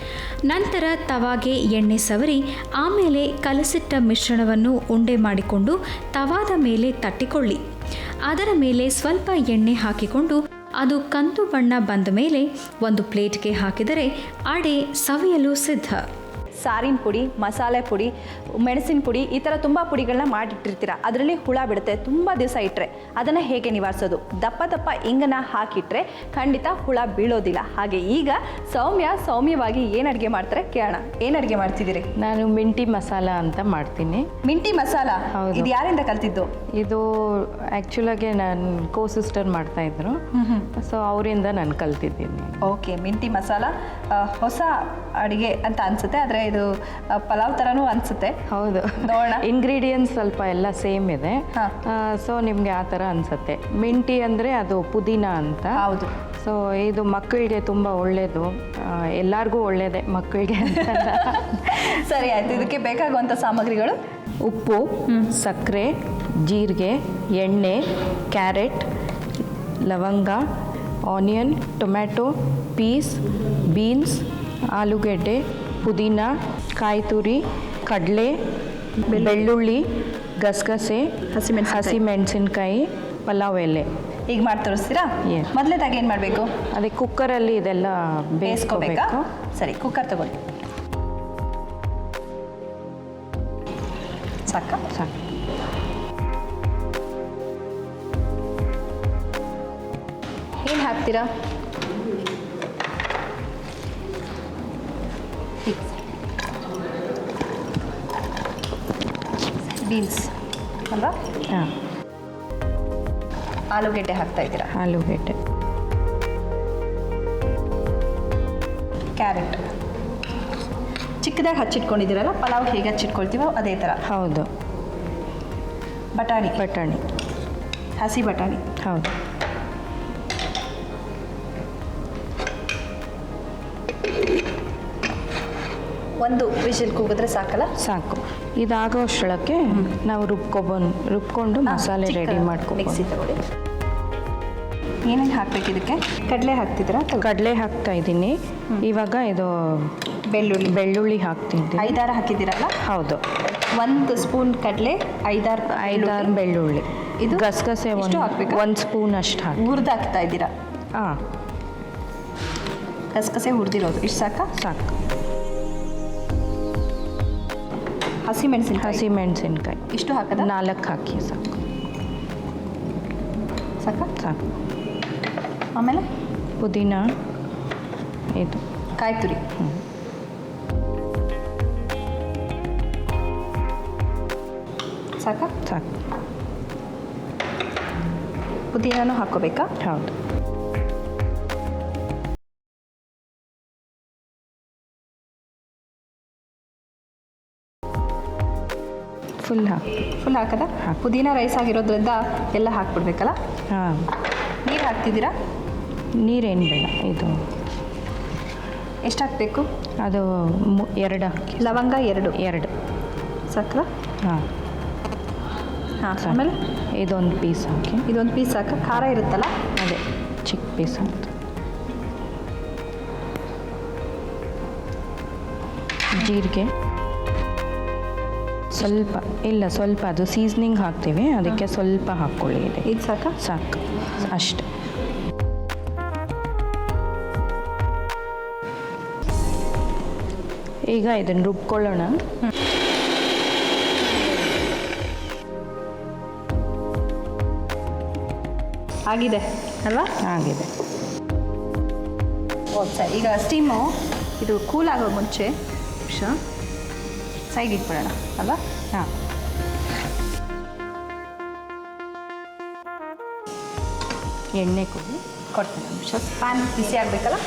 ನಂತರ ತವಾಗೆ ಎಣ್ಣೆ ಸವರಿ ಆಮೇಲೆ ಕಲಸಿಟ್ಟ ಮಿಶ್ರಣವನ್ನು ಉಂಡೆ ಮಾಡಿಕೊಂಡು ತವಾದ ಮೇಲೆ ತಟ್ಟಿಕೊಳ್ಳಿ. ಅದರ ಮೇಲೆ ಸ್ವಲ್ಪ ಎಣ್ಣೆ ಹಾಕಿಕೊಂಡು ಅದು ಕಂದು ಬಣ್ಣ ಬಂದ ಮೇಲೆ ಒಂದು ಪ್ಲೇಟ್ಗೆ ಹಾಕಿದರೆ ಅಡೆ ಸವಿಯಲು ಸಿದ್ಧ. ಸಾರಿನ ಪುಡಿ, ಮಸಾಲೆ ಪುಡಿ, ಮೆಣಸಿನ ಪುಡಿ, ಈ ಥರ ತುಂಬ ಪುಡಿಗಳನ್ನ ಮಾಡಿಟ್ಟಿರ್ತೀರ. ಅದರಲ್ಲಿ ಹುಳ ಬಿಡುತ್ತೆ ತುಂಬ ದಿವಸ ಇಟ್ಟರೆ. ಅದನ್ನು ಹೇಗೆ ನಿವಾರಿಸೋದು? ದಪ್ಪ ಇಂಗನ್ನ ಹಾಕಿಟ್ರೆ ಖಂಡಿತ ಹುಳ ಬೀಳೋದಿಲ್ಲ. ಹಾಗೆ ಈಗ ಸೌಮ್ಯವಾಗಿ ಏನು ಅಡುಗೆ ಮಾಡ್ತಾರೆ ಕೇಳೋಣ. ಏನು ಅಡುಗೆ ಮಾಡ್ತಿದ್ದೀರಿ? ನಾನು ಮಿಂಟಿ ಮಸಾಲ ಅಂತ ಮಾಡ್ತೀನಿ. ಮಿಂಟಿ ಮಸಾಲ? ಹೌದು. ಇದು ಯಾರಿಂದ ಕಲ್ತಿದ್ದು? ಇದು ಆ್ಯಕ್ಚುಲಾಗಿ ನನ್ನ ಸಿಸ್ಟರ್ ಮಾಡ್ತಾಯಿದ್ರು, ಸೊ ಅವರಿಂದ ನಾನು ಕಲ್ತಿದ್ದೀನಿ. ಓಕೆ, ಮಿಂಟಿ ಮಸಾಲ ಹೊಸ ಅಡುಗೆ ಅಂತ ಅನಿಸುತ್ತೆ, ಆದರೆ ಇದು ಪಲಾವ್ ಥರನೂ ಅನಿಸುತ್ತೆ. ಹೌದು, ನೋಡೋಣ. ಇಂಗ್ರೀಡಿಯೆಂಟ್ಸ್ ಸ್ವಲ್ಪ ಎಲ್ಲ ಸೇಮ್ ಇದೆ, ಸೊ ನಿಮಗೆ ಆ ಥರ ಅನಿಸುತ್ತೆ. ಮಿಂಟಿ ಅಂದರೆ ಅದು ಪುದೀನ ಅಂತ. ಹೌದು. ಸೊ ಇದು ಮಕ್ಕಳಿಗೆ ತುಂಬ ಒಳ್ಳೆಯದು, ಎಲ್ಲರಿಗೂ ಒಳ್ಳೆಯದೇ, ಮಕ್ಕಳಿಗೆ ಅಂತ. ಸರಿ ಆಯಿತು. ಇದಕ್ಕೆ ಬೇಕಾಗುವಂಥ ಸಾಮಗ್ರಿಗಳು: ಉಪ್ಪು, ಸಕ್ಕರೆ, ಜೀರಿಗೆ, ಎಣ್ಣೆ, ಕ್ಯಾರೆಟ್, ಲವಂಗ, ಆನಿಯನ್, ಟೊಮ್ಯಾಟೊ, ಪೀಸ್, ಬೀನ್ಸ್, ಆಲೂಗೆಡ್ಡೆ, ಪುದೀನ, ಕಾಯಿ ತುರಿ, ಕಡಲೆ, ಬೆಳ್ಳುಳ್ಳಿ, ಗಸಗಸೆ, ಹಸಿಮೆಣಸಿನ್ಕಾಯಿ, ಪಲಾವ್ ಎಲೆ. ಈಗ ಮಾಡಿ ತೋರಿಸ್ತೀರಾ? Yes. ಮೊದಲನೇದಾಗಿ ಏನು ಮಾಡಬೇಕು? ಅದೇ ಕುಕ್ಕರಲ್ಲಿ ಇದೆಲ್ಲ ಬೇಯಿಸ್ಕೋಬೇಕಾ? ಬೇಯಿಸ್ಕೋಬೇಕು. ಸರಿ, ಕುಕ್ಕರ್ ತಗೊಳ್ಳಿ. ಸಾಕಾ? ಸಾಕು. ಏನು ಹಾಕ್ತೀರಾ? ಬೀನ್ಸ್ ಅಲ್ವಾ? ಹಾಂ, ಆಲೂಗೆಡ್ಡೆ ಹಾಕ್ತಾ ಇದ್ದೀರಾ? ಆಲೂಗೆಡ್ಡೆ, ಕ್ಯಾರೆಟ್ ಚಿಕ್ಕದಾಗಿ ಹಚ್ಚಿಟ್ಕೊಂಡಿದ್ದೀರಲ್ಲ, ಪಲಾವ್ ಹೇಗೆ ಹಚ್ಚಿಟ್ಕೊಳ್ತೀವೋ ಅದೇ ಥರ. ಹೌದು. ಬಟಾಣಿ, ಹಸಿ ಬಟಾಣಿ, ಹೌದು. ಒಂದು ವಿಷಲ್ ಕೂಗಿದ್ರೆ ಸಾಕಲ್ಲ? ಸಾಕು. ಇದಾಗೋ ಅಷ್ಟೊಳಕ್ಕೆ ನಾವು ರುಬ್ಕೊಂಡು ಮಸಾಲೆ ರೆಡಿ ಮಾಡ್ಕೊಬೋದು. ಮಿಕ್ಸಿ ತಗೊಳ್ಳಿ. ಏನೇನು ಹಾಕ್ಬೇಕು ಇದಕ್ಕೆ? ಕಡಲೆ ಹಾಕ್ತಿದ್ದೀರಾ? ಕಡಲೆ ಹಾಕ್ತಾ ಇದ್ದೀನಿ. ಇವಾಗ ಇದು ಬೆಳ್ಳುಳ್ಳಿ ಹಾಕ್ತೀನಿ. 5-6 ಹಾಕಿದ್ದೀರಲ್ಲ? ಹೌದು. 1 ಸ್ಪೂನ್ ಕಡಲೆ, 5-6 ಬೆಳ್ಳುಳ್ಳಿ. ಇದು ಗಸಗಸೆ ಇಷ್ಟು ಹಾಕ್ಬೇಕಾ? 1 ಸ್ಪೂನ್ ಅಷ್ಟು ಹಾಕಿ. ಹುರಿದು ಹಾಕ್ತಾ ಇದ್ದೀರಾ? ಹಾಂ, ಗಸಗಸೆ ಹುರಿದಿರೋದು ಇಷ್ಟು ಸಾಕಾ? ಸಾಕು. ಹಸಿಮೆಣಸಿನ್ಕಾಯಿ ಇಷ್ಟು ಹಾಕದ? 4 ಹಾಕಿ ಸಾಕು. ಸಾಕಾ? ಸಾಕು. ಆಮೇಲೆ ಪುದೀನ, ಇದು ಕಾಯಿ ತುರಿ. ಸಾಕಾ? ಸಾಕು. ಪುದೀನೂ ಹಾಕ್ಕೋಬೇಕಾ? ಹೌದು. ಫುಲ್ ಹಾಕದ? ಪುದೀನ ರೈಸ್ ಆಗಿರೋದ್ರಿಂದ ಎಲ್ಲ ಹಾಕ್ಬಿಡ್ಬೇಕಲ್ಲ? ಹಾಂ. ನೀರು ಹಾಕ್ತಿದ್ದೀರಾ? ನೀರೇನು ಬೇಡ. ಇದು ಎಷ್ಟು ಹಾಕಬೇಕು? ಅದು 2 ಹಾಕಿ. ಲವಂಗ 2 ಸಾಕಲ್ಲ? ಹಾಂ. ಹಾಂ. ಆಮೇಲೆ ಇದೊಂದು ಪೀಸ್ ಹಾಕಿ. ಇದೊಂದು ಪೀಸ್ ಸಾಕ? ಖಾರ ಇರುತ್ತಲ್ಲ? ಅದೇ ಚಿಕ್ಕ ಪೀಸ್ ಅಂತ. ಜೀರಿಗೆ ಸ್ವಲ್ಪ ಅದು ಸೀಸ್ನಿಂಗ್ ಹಾಕ್ತೀವಿ, ಅದಕ್ಕೆ ಸ್ವಲ್ಪ ಹಾಕ್ಕೊಳ್ಳಿ. ಇದು ಸಾಕ? ಸಾಕು, ಅಷ್ಟೆ. ಈಗ ಇದನ್ನು ರುಬ್ಕೊಳ್ಳೋಣ. ಆಗಿದೆ ಅಲ್ವಾ? ಆಗಿದೆ. ಸರಿ, ಈಗ ಸ್ಟೀಮು ಇದು ಕೂಲ್ ಆಗೋ ಮುಂಚೆ ಸೈಡ್ ಇಟ್ಬಿಡೋಣ ಅಲ್ವಾ? ಹಾಂ. ಎಣ್ಣೆ ಕೊಡ್ತೀನಿ ನಿಮಿಷ. ಪ್ಯಾನ್ ಬಿಸಿ ಆಗಬೇಕಲ್ಲ?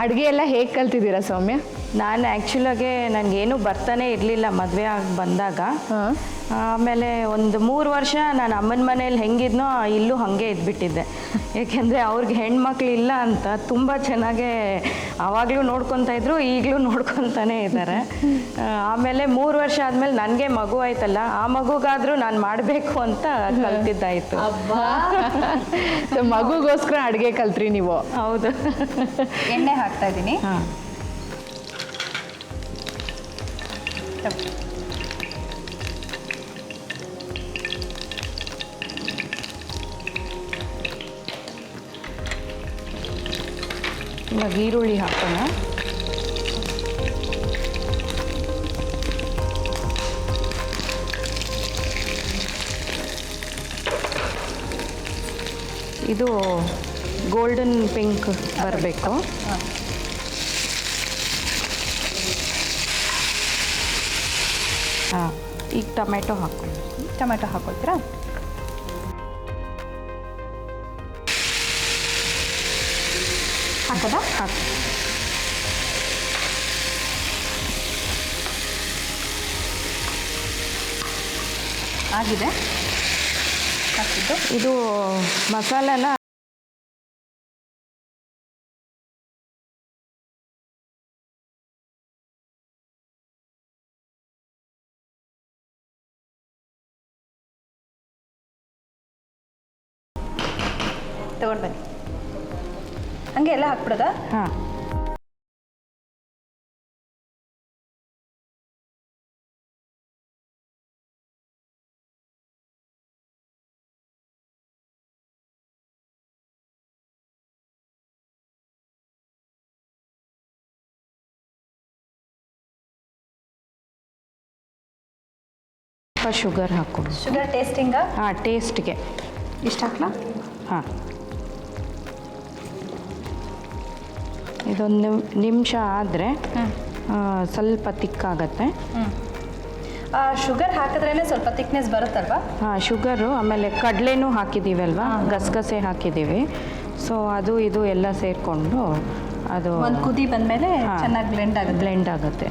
ಅಡುಗೆ ಎಲ್ಲ ಹೇಗೆ ಕಲ್ತಿದ್ದೀರಾ ಸೌಮ್ಯ? ನಾನು ಆ್ಯಕ್ಚುಲಾಗೆ ನನಗೇನು ಬರ್ತಾನೆ ಇರಲಿಲ್ಲ ಮದುವೆ ಆಗಿ ಬಂದಾಗ. ಆಮೇಲೆ ಒಂದು 3 ವರ್ಷ ನಾನು ಅಮ್ಮನ ಮನೇಲಿ ಹೆಂಗಿದ್ನೋ ಇಲ್ಲೂ ಹಾಗೆ ಇದ್ಬಿಟ್ಟಿದ್ದೆ. ಏಕೆಂದರೆ ಅವ್ರಿಗೆ ಹೆಣ್ಮಕ್ಳು ಇಲ್ಲ ಅಂತ ತುಂಬ ಚೆನ್ನಾಗೇ ಆವಾಗಲೂ ನೋಡ್ಕೊತಾ ಇದ್ರು, ಈಗಲೂ ನೋಡ್ಕೊತಾನೇ ಇದ್ದಾರೆ. ಆಮೇಲೆ 3 ವರ್ಷ ಆದಮೇಲೆ ನನಗೆ ಮಗು ಆಯ್ತಲ್ಲ, ಆ ಮಗುಗಾದರೂ ನಾನು ಮಾಡಬೇಕು ಅಂತ ಕಲ್ತಿದ್ದಾಯಿತು. ಮಗುಗೋಸ್ಕರ ಅಡುಗೆ ಕಲ್ತ್ರಿ ನೀವು? ಹೌದು. ಎಣ್ಣೆ ಹಾಕ್ತಾ ಇದ್ದೀನಿ. ಹಾಂ. ಇವಾಗ ಈರುಳ್ಳಿ ಹಾಕೋಣ. ಇದು ಗೋಲ್ಡನ್ ಪಿಂಕ್ ಬರಬೇಕು. ಹಾಂ. ಈಗ ಟೊಮೆಟೊ ಹಾಕ್ಕೊಳ್ಳಿ. ಟೊಮೆಟೊ ಹಾಕೊಳ್ತೀರಾ? ಹಾಕದ? ಹಾಕಿ. ಆಗಿದೆ ಹಾಕಿದ್ದು. ಇದು ಮಸಾಲೆನ ತಗೊಂಡು ಬನ್ನಿ. ಹಂಗೆ ಎಲ್ಲ ಹಾಕ್ಬಿಡೋದಾ? ಹಾಂ. ಶುಗರ್ ಹಾಕ್ಕೊಂಡು. ಶುಗರ್ ಟೇಸ್ಟಿಂಗಾ? ಹಾಂ, ಟೇಸ್ಟ್ಗೆ. ಇಷ್ಟು ಹಾಕ್ಲಾ? ಹಾಂ. ಇದೊಂದು ನಿಮಿಷ ಆದರೆ ಸ್ವಲ್ಪ ತಿಕ್ಕಾಗತ್ತೆ. ಶುಗರ್ ಹಾಕಿದ್ರೇ ಸ್ವಲ್ಪ ತಿಕ್ನೆಸ್ ಬರುತ್ತಲ್ವಾ? ಹಾಂ, ಶುಗರು ಆಮೇಲೆ ಕಡಲೆನೂ ಹಾಕಿದ್ದೀವಲ್ವಾ, ಗಸಗಸೆ ಹಾಕಿದ್ದೀವಿ. ಸೊ ಅದು ಇದು ಎಲ್ಲ ಸೇರಿಕೊಂಡು ಅದು ಒಂದು ಕುದಿ ಬಂದಮೇಲೆ ಚೆನ್ನಾಗಿ ಬ್ಲೆಂಡ್ ಆಗುತ್ತೆ.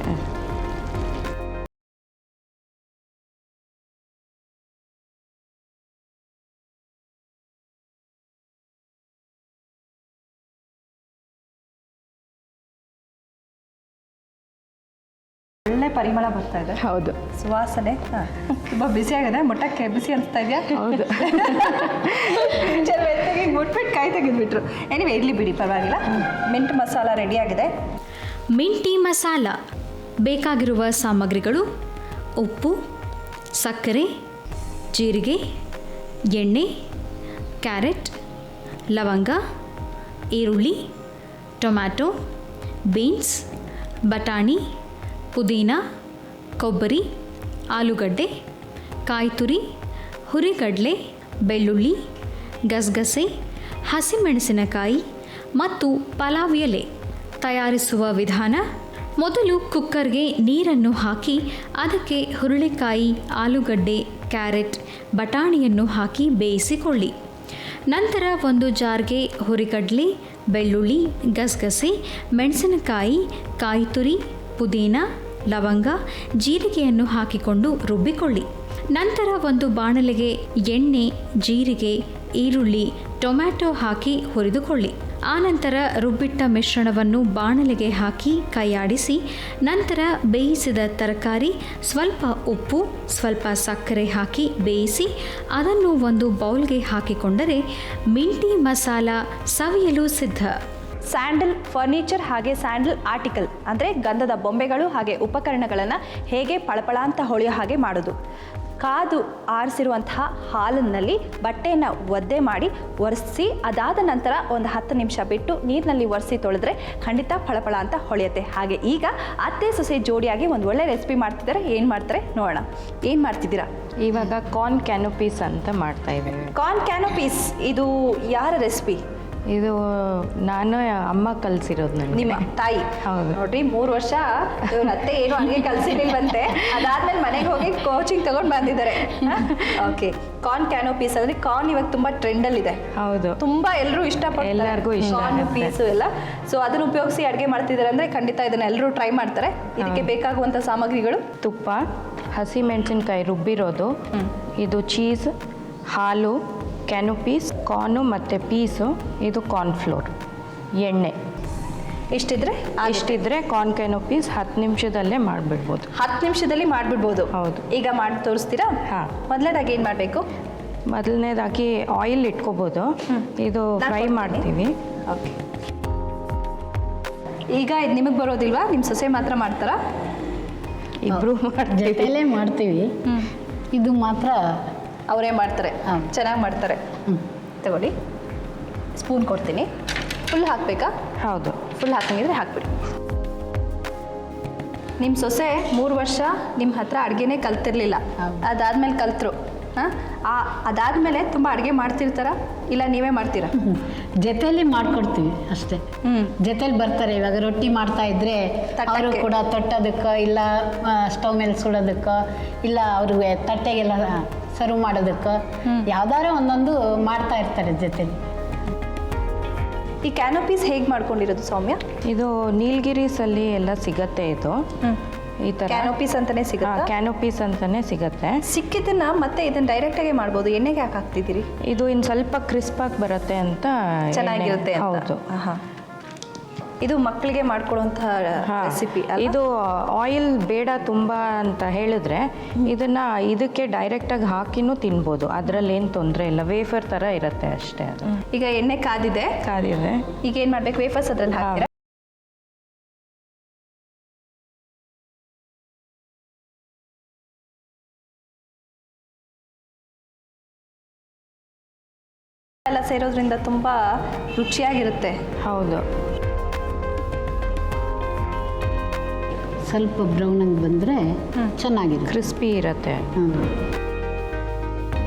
ಒಳ್ಳೆ ಪರಿಮಳ ಬರ್ತಾ ಇದೆ. ಹೌದು. ಸುವಾಸನೆ ತುಂಬ ಬಿಸಿ ಆಗಿದೆ. ಮುಟ್ಟಕ್ಕೆ ಬಿಸಿ ಅನಿಸ್ತಾ ಇದೆಯಾ? ಹೌದು. ಮುಟ್ಬಿಟ್ಟು ಕಾಯಿ ತೆಗೆದ್ಬಿಟ್ರು. ಎನಿವೆ ಇರಲಿ ಬಿಡಿ, ಪರವಾಗಿಲ್ಲ. ಮಿಂಟ್ ಮಸಾಲ ರೆಡಿಯಾಗಿದೆ. ಮಿಂಟಿ ಮಸಾಲ ಬೇಕಾಗಿರುವ ಸಾಮಗ್ರಿಗಳು: ಉಪ್ಪು, ಸಕ್ಕರೆ, ಜೀರಿಗೆ, ಎಣ್ಣೆ, ಕ್ಯಾರೆಟ್, ಲವಂಗ, ಈರುಳ್ಳಿ, ಟೊಮ್ಯಾಟೊ, ಬೀನ್ಸ್, ಬಟಾಣಿ, ಪುದೀನ, ಕೊಬ್ಬರಿ, ಆಲೂಗಡ್ಡೆ, ಕಾಯಿ ತುರಿ, ಹುರಿಗಡಲೆ, ಬೆಳ್ಳುಳ್ಳಿ, ಗಸಗಸೆ, ಹಸಿಮೆಣಸಿನಕಾಯಿ ಮತ್ತು ಪಲಾವ್ ಎಲೆ. ತಯಾರಿಸುವ ವಿಧಾನ: ಮೊದಲು ಕುಕ್ಕರ್ಗೆ ನೀರನ್ನು ಹಾಕಿ ಅದಕ್ಕೆ ಹುರುಳಿಕಾಯಿ, ಆಲೂಗಡ್ಡೆ, ಕ್ಯಾರೆಟ್, ಬಟಾಣಿಯನ್ನು ಹಾಕಿ ಬೇಯಿಸಿಕೊಳ್ಳಿ. ನಂತರ ಒಂದು ಜಾರ್ಗೆ ಹುರಿಗಡಲೆ, ಬೆಳ್ಳುಳ್ಳಿ, ಗಸಗಸೆ, ಮೆಣಸಿನಕಾಯಿ, ಕಾಯಿ ತುರಿ, ಪುದೀನ, ಲವಂಗ, ಜೀರಿಗೆಯನ್ನು ಹಾಕಿಕೊಂಡು ರುಬ್ಬಿಕೊಳ್ಳಿ. ನಂತರ ಒಂದು ಬಾಣಲೆಗೆ ಎಣ್ಣೆ, ಜೀರಿಗೆ, ಈರುಳ್ಳಿ, ಟೊಮ್ಯಾಟೊ ಹಾಕಿ ಹುರಿದುಕೊಳ್ಳಿ. ಆನಂತರ ರುಬ್ಬಿಟ್ಟ ಮಿಶ್ರಣವನ್ನು ಬಾಣಲೆಗೆ ಹಾಕಿ ಕೈಯಾಡಿಸಿ, ನಂತರ ಬೇಯಿಸಿದ ತರಕಾರಿ, ಸ್ವಲ್ಪ ಉಪ್ಪು, ಸ್ವಲ್ಪ ಸಕ್ಕರೆ ಹಾಕಿ ಬೇಯಿಸಿ ಅದನ್ನು ಒಂದು ಬೌಲ್ಗೆ ಹಾಕಿಕೊಂಡರೆ ಮಿಂಟಿ ಮಸಾಲ ಸವಿಯಲು ಸಿದ್ಧ. ಸ್ಯಾಂಡಲ್ ಫರ್ನಿಚರ್ ಹಾಗೆ ಸ್ಯಾಂಡಲ್ ಆರ್ಟಿಕಲ್ ಅಂದರೆ ಗಂಧದ ಬೊಂಬೆಗಳು ಹಾಗೆ ಉಪಕರಣಗಳನ್ನು ಹೇಗೆ ಪಳಪಳ ಅಂತ ಹೊಳೆಯೋ ಹಾಗೆ ಮಾಡೋದು. ಕಾದು ಆರಿಸಿರುವಂತಹ ಹಾಲಿನಲ್ಲಿ ಬಟ್ಟೆಯನ್ನು ಒದ್ದೆ ಮಾಡಿ ಒರೆಸಿ, ಅದಾದ ನಂತರ ಒಂದು 10 ನಿಮಿಷ ಬಿಟ್ಟು ನೀರಿನಲ್ಲಿ ಒರೆಸಿ ತೊಳೆದ್ರೆ ಖಂಡಿತ ಫಳಫಳ ಅಂತ ಹೊಳೆಯುತ್ತೆ. ಹಾಗೆ ಈಗ ಅತ್ತೆ ಸೊಸೆ ಜೋಡಿಯಾಗಿ ಒಂದು ಒಳ್ಳೆ ರೆಸಿಪಿ ಮಾಡ್ತಿದ್ದಾರೆ. ಏನು ಮಾಡ್ತಾರೆ ನೋಡೋಣ. ಏನು ಮಾಡ್ತಿದ್ದೀರಾ? ಇವಾಗ ಕಾರ್ನ್ ಕ್ಯಾನೋಪೀಸ್ ಅಂತ ಮಾಡ್ತಾ ಇದ್ದೀವಿ. ಕಾರ್ನ್ ಕ್ಯಾನೋಪೀಸ್ ಇದು ಯಾರ ರೆಸಿಪಿ? ಇದು ನಾನು ಅಮ್ಮ ಕಲಿಸಿರೋದು ನನಗೆ. ನಿಮ್ಮ ತಾಯಿ? ಹೌದು. ನೋಡ್ರಿ, 3 ವರ್ಷ ಇವ್ರ ಅತ್ತೆ ಏನು ಹಂಗೆ ಕಲಿಸಿರ್ಲಿಲ್ವಂತೆ. ಅದಾದ್ಮೇಲೆ ಮನೆಗೆ ಹೋಗಿ ಕೋಚಿಂಗ್ ತಗೊಂಡು ಬಂದಿದ್ದಾರೆ. ಓಕೆ, ಕಾರ್ನ್ ಕ್ಯಾನೋಪೀಸ್ ಅಂದ್ರೆ ಕಾರ್ನ್ ಇವಾಗ ತುಂಬಾ ಟ್ರೆಂಡಲ್ಲಿ ಇದೆ. ಹೌದು, ತುಂಬಾ ಎಲ್ಲರೂ ಇಷ್ಟಪಡ್ತಾರೆ, ಎಲ್ಲರಿಗೂ ಇಷ್ಟ ಕಾರ್ನ್ ಪೀಸು ಎಲ್ಲ. ಸೊ ಅದನ್ನ ಉಪಯೋಗಿಸಿ ಅಡುಗೆ ಮಾಡ್ತಿದ್ದಾರೆ ಅಂದ್ರೆ ಖಂಡಿತ ಇದನ್ನ ಎಲ್ಲರೂ ಟ್ರೈ ಮಾಡ್ತಾರೆ. ಇದಕ್ಕೆ ಬೇಕಾಗುವಂಥ ಸಾಮಗ್ರಿಗಳು: ತುಪ್ಪ, ಹಸಿಮೆಣಸಿನ್ಕಾಯಿ ರುಬ್ಬಿರೋದು, ಇದು ಚೀಸ್, ಹಾಲು, ಕ್ಯಾನೋಪೀಸ್, ಕಾರ್ನು ಮತ್ತು ಪೀಸು, ಇದು ಕಾರ್ನ್ಫ್ಲೋರ್, ಎಣ್ಣೆ. ಇಷ್ಟಿದ್ರೆ ಕಾರ್ನ್ ಕ್ಯಾನೋಪೀಸ್ 10 ನಿಮಿಷದಲ್ಲೇ ಮಾಡಿಬಿಡ್ಬೋದು. 10 ನಿಮಿಷದಲ್ಲಿ ಮಾಡಿಬಿಡ್ಬೋದು. ಹೌದು. ಈಗ ಮಾಡಿ ತೋರಿಸ್ತೀರಾ? ಹಾಂ. ಮೊದಲನೇದಾಗಿ ಏನು ಮಾಡಬೇಕು? ಮೊದಲನೇದಾಗಿ ಆಯಿಲ್ ಇಟ್ಕೋಬೋದು. ಇದು ಫ್ರೈ ಮಾಡ್ತೀವಿ. ಓಕೆ. ಈಗ ಇದು ನಿಮಗೆ ಬರೋದಿಲ್ವಾ? ನಿಮ್ಮ ಸೊಸೆ ಮಾತ್ರ ಮಾಡ್ತಾರಾ? ಇಬ್ಬರು ಜೊತೆಲೇ ಮಾಡ್ತೀವಿ. ಇದು ಮಾತ್ರ ಅವರೇ ಮಾಡ್ತಾರೆ. ಚೆನ್ನಾಗಿ ಮಾಡ್ತಾರೆ. ತಗೊಳ್ಳಿ, ಸ್ಪೂನ್ ಕೊಡ್ತೀನಿ. ಫುಲ್ ಹಾಕಬೇಕಾ? ಹೌದು, ಫುಲ್ ಹಾಕಂಗಿದ್ರೆ ಹಾಕ್ಬಿಡಿ. ನಿಮ್ಮ ಸೊಸೆ 3 ವರ್ಷ ನಿಮ್ಮ ಹತ್ರ ಅಡುಗೆನೇ ಕಲ್ತಿರ್ಲಿಲ್ಲ. ಅದಾದ್ಮೇಲೆ ಕಲ್ತರು. ಅದಾದ್ಮೇಲೆ ತುಂಬ ಅಡುಗೆ ಮಾಡ್ತಿರ್ತಾರ ಇಲ್ಲ ನೀವೇ ಮಾಡ್ತೀರಾ? ಜೊತೆಲಿ ಮಾಡ್ಕೊಡ್ತೀವಿ ಅಷ್ಟೇ. ಜೊತೆಲಿ ಬರ್ತಾರೆ. ಇವಾಗ ರೊಟ್ಟಿ ಮಾಡ್ತಾ ಇದ್ರೆ ಅವರು ಕೂಡ ತೊಟ್ಟೋದಕ್ಕೆ, ಇಲ್ಲ ಸ್ಟವ್ ಮೇಲೆ ಸುಡೋದಕ್ಕೆ, ಇಲ್ಲ ಅವ್ರಿಗೆ ತಟ್ಟೆಗೆಲ್ಲ ಸರ್ವ್ ಮಾಡೋದಕ್ಕೆ ಯಾವ್ದಾರ ಒಂದೊಂದು ಮಾಡ್ತಾ ಇರ್ತಾರೆ ಜೊತೆಲಿ. ಈ ಕ್ಯಾನೋಪೀಸ್ ಹೇಗೆ ಮಾಡ್ಕೊಂಡಿರೋದು ಸೌಮ್ಯ? ಇದು ನೀಲಗಿರೀಸಲ್ಲಿ ಎಲ್ಲ ಸಿಗತ್ತೆ. ಇದು ಈ ಥರ ಕ್ಯಾನೋಪೀಸ್ ಅಂತಾನೆ ಸಿಗುತ್ತೆ. ಕ್ಯಾನೋಪೀಸ್ ಅಂತಾನೆ ಸಿಗತ್ತೆ. ಸಿಕ್ಕಿದ್ದನ್ನ ಮತ್ತೆ ಇದನ್ನ ಡೈರೆಕ್ಟಾಗಿ ಮಾಡ್ಬೋದು. ಎಣ್ಣೆಗೆ ಯಾಕೆ ಹಾಕ್ತಿದ್ದೀರಿ? ಇದು ಇನ್ನು ಸ್ವಲ್ಪ ಕ್ರಿಸ್ಪಾಗಿ ಬರುತ್ತೆ ಅಂತ. ಚೆನ್ನಾಗಿರುತ್ತೆ. ಹೌದು. ಇದು ಮಕ್ಕಳಿಗೆ ಮಾಡ್ಕೊಡುವಂಥ ರೆಸಿಪಿ. ಇದು ಆಯಿಲ್ ಬೇಡ ತುಂಬ ಅಂತ ಹೇಳಿದ್ರೆ ಇದಕ್ಕೆ ಡೈರೆಕ್ಟಾಗಿ ಹಾಕಿನೂ ತಿನ್ಬೋದು. ಅದರಲ್ಲಿ ಏನು ತೊಂದರೆ ಇಲ್ಲ. ವೇಫರ್ ಥರ ಇರುತ್ತೆ ಅಷ್ಟೇ. ಅದು ಈಗ ಎಣ್ಣೆ ಕಾದಿದೆ. ಈಗ ಏನು ಮಾಡ್ಬೇಕು? ವೇಫರ್ಸ್ ಅದ್ರಲ್ಲಿ ಹಾಕ್ತೀರಾ? ಎಲ್ಲ ಸೇರೋದ್ರಿಂದ ತುಂಬ ರುಚಿಯಾಗಿರುತ್ತೆ. ಹೌದು. ಸ್ವಲ್ಪ ಬ್ರೌನ್ ಆಗಿ ಬಂದರೆ ಚೆನ್ನಾಗಿರುತ್ತೆ, ಕ್ರಿಸ್ಪಿ ಇರುತ್ತೆ.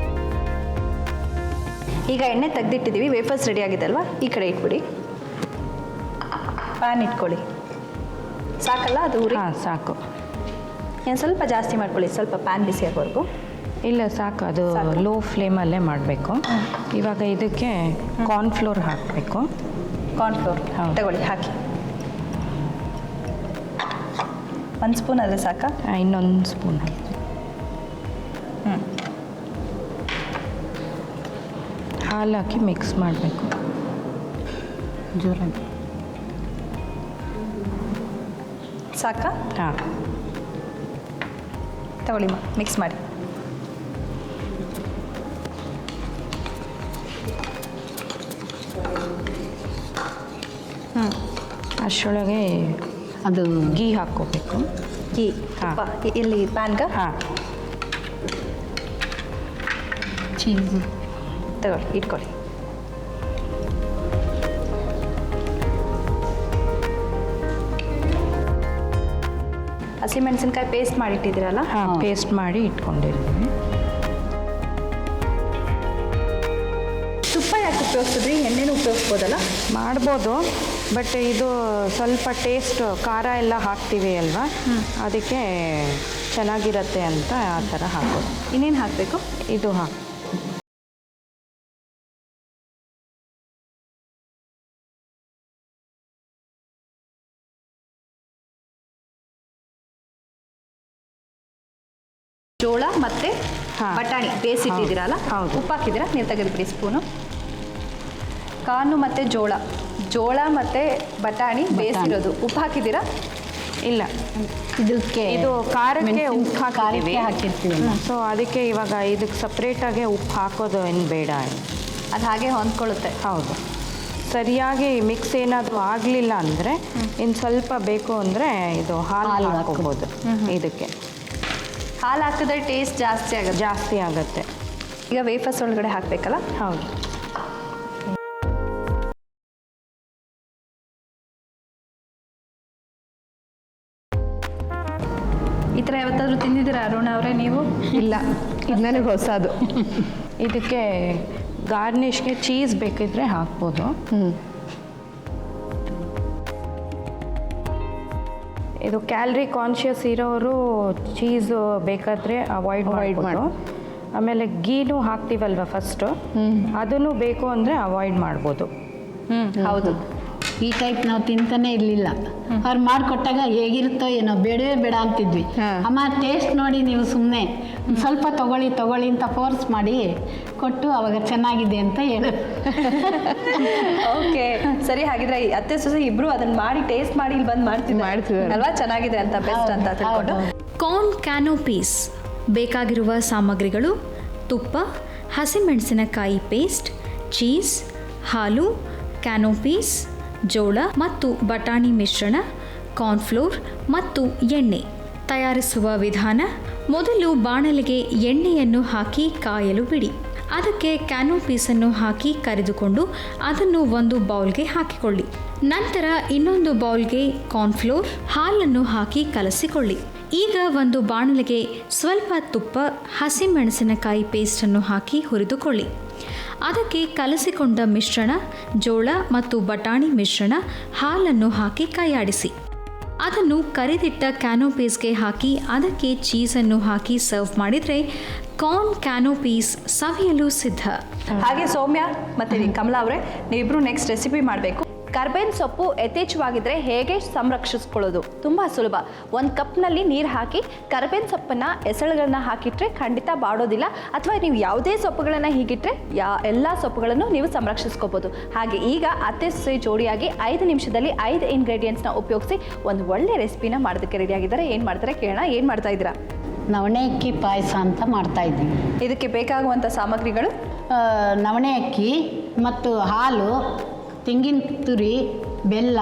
ಈಗ ಎಣ್ಣೆ ತೆಗೆದಿಟ್ಟಿದ್ದೀವಿ. ವೇಫರ್ಸ್ ರೆಡಿ ಆಗಿದೆ ಅಲ್ವಾ? ಈ ಕಡೆ ಇಟ್ಬಿಡಿ. ಪ್ಯಾನ್ ಇಟ್ಕೊಳ್ಳಿ. ಸಾಕಲ್ಲ ಅದು ಉರಿ? ಹಾಂ, ಸಾಕು. ಏನು ಸ್ವಲ್ಪ ಜಾಸ್ತಿ ಮಾಡ್ಕೊಳ್ಳಿ, ಸ್ವಲ್ಪ ಪ್ಯಾನ್ ಬಿಸಿ ಆಗೋವರೆಗೂ. ಇಲ್ಲ, ಸಾಕು. ಅದು ಲೋ ಫ್ಲೇಮಲ್ಲೇ ಮಾಡಬೇಕು. ಇವಾಗ ಇದಕ್ಕೆ ಕಾರ್ನ್ಫ್ಲೋರ್ ಹಾಕಬೇಕು. ಕಾರ್ನ್ಫ್ಲೋರ್ ತಗೊಳ್ಳಿ, ಹಾಕಿ. 1 ಸ್ಪೂನ್ ಆದರೆ ಸಾಕಾ? ಇನ್ನೊಂದು ಸ್ಪೂನ್ ಹಾಕಿ. ಹಾಲು ಹಾಕಿ ಮಿಕ್ಸ್ ಮಾಡಬೇಕು ಜೋರಾಗಿ. ಸಾಕಾ? ಹಾಂ. ತಗೊಳ್ಳಿಮ್ಮ, ಮಿಕ್ಸ್ ಮಾಡಿ. ಅಷ್ಟರೊಳಗೆ ಅದು ಗೀ ಹಾಕ್ಕೋಬೇಕು. ಈ ಹಾಂ. ತುಪ್ಪ ಇಲ್ಲಿ ಪ್ಯಾನ್ಗೆ ಹಾಂ, ಚೀಸು ತಗೊಳ್ಳಿ, ಇಟ್ಕೊಳ್ಳಿ. ಹಸಿಮೆಣಸಿನ್ಕಾಯಿ ಪೇಸ್ಟ್ ಮಾಡಿಟ್ಟಿದ್ದೀರಲ್ಲ? ಹಾಂ, ಪೇಸ್ಟ್ ಮಾಡಿ ಇಟ್ಕೊಂಡಿರ್ತೀನಿ. ತುಪ್ಪ ಯಾಕೆ ಉಪಯೋಗಿಸಿದ್ರಿ? ಎಣ್ಣೆನೂ ಉಪಯೋಗಿಸ್ಬೋದಲ್ಲ? ಮಾಡ್ಬೋದು, ಬಟ್ ಇದು ಸ್ವಲ್ಪ ಟೇಸ್ಟ್ ಖಾರ ಎಲ್ಲ ಹಾಕ್ತೀವಿ ಅಲ್ವಾ, ಅದಕ್ಕೆ ಚೆನ್ನಾಗಿರತ್ತೆ ಅಂತ ಆ ಥರ ಹಾಕೋದು. ಇನ್ನೇನು ಹಾಕಬೇಕು? ಇದು ಹಾಕಿ ಜೋಳ ಮತ್ತು ಹಾಂ. ಬಟಾಣಿ ಬೇಯಿಸಿಟ್ಟಿದ್ದೀರಲ್ಲ? ಹೌದು. ಉಪ್ಪು ಹಾಕಿದ್ದೀರಾ? ನೀವು ತೆಗೆದುಬಿಡಿ ಸ್ಪೂನು. ಕಾರ್ನು ಮತ್ತು ಜೋಳ ಮತ್ತು ಬಟಾಣಿ ಬೇಯಿಸಿರೋದು. ಉಪ್ಪು ಹಾಕಿದ್ದೀರಾ? ಇಲ್ಲ, ಇದಕ್ಕೆ ಇದು ಖಾರಕ್ಕೆ ಉಪ್ಪು ಖಾರಕ್ಕೆ ಹಾಕಿದ್ದೀವಿ. ಹಾಕಿರ್ತೀವಿ. ಸೊ ಅದಕ್ಕೆ ಇವಾಗ ಇದಕ್ಕೆ ಸಪ್ರೇಟಾಗಿ ಉಪ್ಪು ಹಾಕೋದು ಏನು ಬೇಡ. ಅದು ಹಾಗೆ ಹೊಂದ್ಕೊಳ್ಳುತ್ತೆ. ಹೌದು, ಸರಿಯಾಗಿ ಮಿಕ್ಸ್ ಏನಾದರೂ ಆಗಲಿಲ್ಲ ಅಂದರೆ ಇನ್ನು ಸ್ವಲ್ಪ ಬೇಕು ಅಂದರೆ ಇದು ಹಾಲು ಹಾಕ್ಕೋಬೋದು. ಇದಕ್ಕೆ ಹಾಲು ಹಾಕಿದ್ರೆ ಟೇಸ್ಟ್ ಜಾಸ್ತಿ ಆಗುತ್ತೆ. ಈಗ ವೇಫರ್ಸ್ ಒಳಗಡೆ ಹಾಕಬೇಕಲ್ಲ? ಹೌದು. ಈ ಥರ ಯಾವತ್ತಾದರೂ ತಿಂದಿದ್ದೀರಾ ಅರುಣ ಅವರೇ ನೀವು? ಇಲ್ಲ, ಇದು ನನಗೆ ಹೊಸದು. ಇದಕ್ಕೆ ಗಾರ್ನಿಷ್ಗೆ ಚೀಸ್ ಬೇಕಿದ್ರೆ ಹಾಕ್ಬೋದು. ಇದು ಕ್ಯಾಲ್ರಿ ಕಾನ್ಷಿಯಸ್ ಇರೋರು ಚೀಸು ಬೇಕಾದರೆ ಅವಾಯ್ಡ್ ಮಾಡ್ಬೋದು. ಆಮೇಲೆ ಗೀನು ಹಾಕ್ತೀವಲ್ವ ಫಸ್ಟು, ಅದನ್ನು ಬೇಕು ಅಂದರೆ ಅವಾಯ್ಡ್ ಮಾಡ್ಬೋದು. ಹೌದು. ಈ ಟೈಪ್ ನಾವು ತಿಂತಾನೆ ಇರಲಿಲ್ಲ. ಅವ್ರು ಮಾಡಿಕೊಟ್ಟಾಗ ಹೇಗಿರುತ್ತೋ ಏನೋ ಬೇಡವೇ ಬೇಡ ಅಂತಿದ್ವಿ. ಅಮ್ಮ ಟೇಸ್ಟ್ ನೋಡಿ ನೀವು ಸುಮ್ಮನೆ ಸ್ವಲ್ಪ ತಗೊಳ್ಳಿ ಅಂತ ಫೋರ್ಸ್ ಮಾಡಿ ಕೊಟ್ಟು ಅವಾಗ ಚೆನ್ನಾಗಿದೆ ಅಂತ ಹೇಳು. ಓಕೆ, ಸರಿ. ಹಾಗಿದ್ರೆ ಈ ಅತ್ತೆ ಸೊಸೆ ಇಬ್ರು ಅದನ್ನ ಮಾಡಿ ಟೇಸ್ಟ್ ಮಾಡಿ ಇಲ್ಲಿ ಬಂದು ಮಾಡ್ತಿದ್ದಾರೆ ಅಲ್ವಾ? ಚೆನ್ನಾಗಿದೆ ಅಂತ, ಬೆಸ್ಟ್ ಅಂತ ತಿಳ್ಕೊಂಡು. ಕಾರ್ನ್ ಕ್ಯಾನೋಪೀಸ್ ಬೇಕಾಗಿರುವ ಸಾಮಗ್ರಿಗಳು: ತುಪ್ಪ, ಹಸಿಮೆಣಸಿನಕಾಯಿ ಪೇಸ್ಟ್, ಚೀಸ್, ಹಾಲು, ಕ್ಯಾನೋಪೀಸ್, ಜೋಳ ಮತ್ತು ಬಟಾಣಿ ಮಿಶ್ರಣ, ಕಾರ್ನ್ಫ್ಲೋರ್ ಮತ್ತು ಎಣ್ಣೆ. ತಯಾರಿಸುವ ವಿಧಾನ: ಮೊದಲು ಬಾಣಲೆಗೆ ಎಣ್ಣೆಯನ್ನು ಹಾಕಿ ಕಾಯಲು ಬಿಡಿ. ಅದಕ್ಕೆ ಕ್ಯಾನೋಪೀಸನ್ನು ಹಾಕಿ ಕರಿದುಕೊಂಡು ಅದನ್ನು ಒಂದು ಬೌಲ್ಗೆ ಹಾಕಿಕೊಳ್ಳಿ. ನಂತರ ಇನ್ನೊಂದು ಬೌಲ್ಗೆ ಕಾರ್ನ್ಫ್ಲೋರ್, ಹಾಲನ್ನು ಹಾಕಿ ಕಲಸಿಕೊಳ್ಳಿ. ಈಗ ಒಂದು ಬಾಣಲೆಗೆ ಸ್ವಲ್ಪ ತುಪ್ಪ, ಹಸಿಮೆಣಸಿನಕಾಯಿ ಪೇಸ್ಟನ್ನು ಹಾಕಿ ಹುರಿದುಕೊಳ್ಳಿ. ಅದಕ್ಕೆ ಕಲಸಿಕೊಂಡ ಮಿಶ್ರಣ, ಜೋಳ ಮತ್ತು ಬಟಾಣಿ ಮಿಶ್ರಣ, ಹಾಲನ್ನು ಹಾಕಿ ಕೈಯಾಡಿಸಿ. ಅದನ್ನು ಕರಿದಿಟ್ಟ ಕ್ಯಾನೋಪೀಸ್ಗೆ ಹಾಕಿ ಅದಕ್ಕೆ ಚೀಸನ್ನು ಹಾಕಿ ಸರ್ವ್ ಮಾಡಿದರೆ ಕಾರ್ನ್ ಕ್ಯಾನೋಪೀಸ್ ಸವಿಯಲು ಸಿದ್ಧ. ಹಾಗೆ ಸೌಮ್ಯ ಮತ್ತು ಕಮಲಾ ಅವರೇ, ನೀವಿಬ್ರು ನೆಕ್ಸ್ಟ್ ರೆಸಿಪಿ ಮಾಡಬೇಕು. ಕರ್ಬೇವಿನ ಸೊಪ್ಪು ಯಥೇಚ್ಛವಾಗಿದ್ದರೆ ಹೇಗೆ ಸಂರಕ್ಷಿಸ್ಕೊಳ್ಳೋದು? ತುಂಬ ಸುಲಭ. ಒಂದು ಕಪ್ನಲ್ಲಿ ನೀರು ಹಾಕಿ ಕರ್ಬೇವಿನ ಸೊಪ್ಪನ್ನು ಎಸಳುಗಳನ್ನ ಹಾಕಿಟ್ರೆ ಖಂಡಿತ ಬಾಡೋದಿಲ್ಲ. ಅಥವಾ ನೀವು ಯಾವುದೇ ಸೊಪ್ಪುಗಳನ್ನು ಹೀಗಿಟ್ರೆ ಎಲ್ಲ ಸೊಪ್ಪುಗಳನ್ನು ನೀವು ಸಂರಕ್ಷಿಸ್ಕೋಬೋದು. ಹಾಗೆ ಈಗ ಅತ್ತೆ ಸೊಸೆ ಜೋಡಿಯಾಗಿ 5 ನಿಮಿಷದಲ್ಲಿ 5 ಇಂಗ್ರೀಡಿಯೆಂಟ್ಸ್ನ ಉಪಯೋಗಿಸಿ ಒಂದು ಒಳ್ಳೆ ರೆಸಿಪಿನ ಮಾಡೋದಕ್ಕೆ ರೆಡಿಯಾಗಿದ್ದಾರೆ. ಏನು ಮಾಡ್ತಾರೆ ಕೇಳೋಣ. ಏನು ಮಾಡ್ತಾ ಇದ್ದೀರಾ? ನವಣೆ ಅಕ್ಕಿ ಪಾಯಸ ಅಂತ ಮಾಡ್ತಾ ಇದ್ದೀವಿ. ಇದಕ್ಕೆ ಬೇಕಾಗುವಂಥ ಸಾಮಗ್ರಿಗಳು: ನವಣೆ ಅಕ್ಕಿ ಮತ್ತು ಹಾಲು, ತೆಂಗಿನ ತುರಿ, ಬೆಲ್ಲ,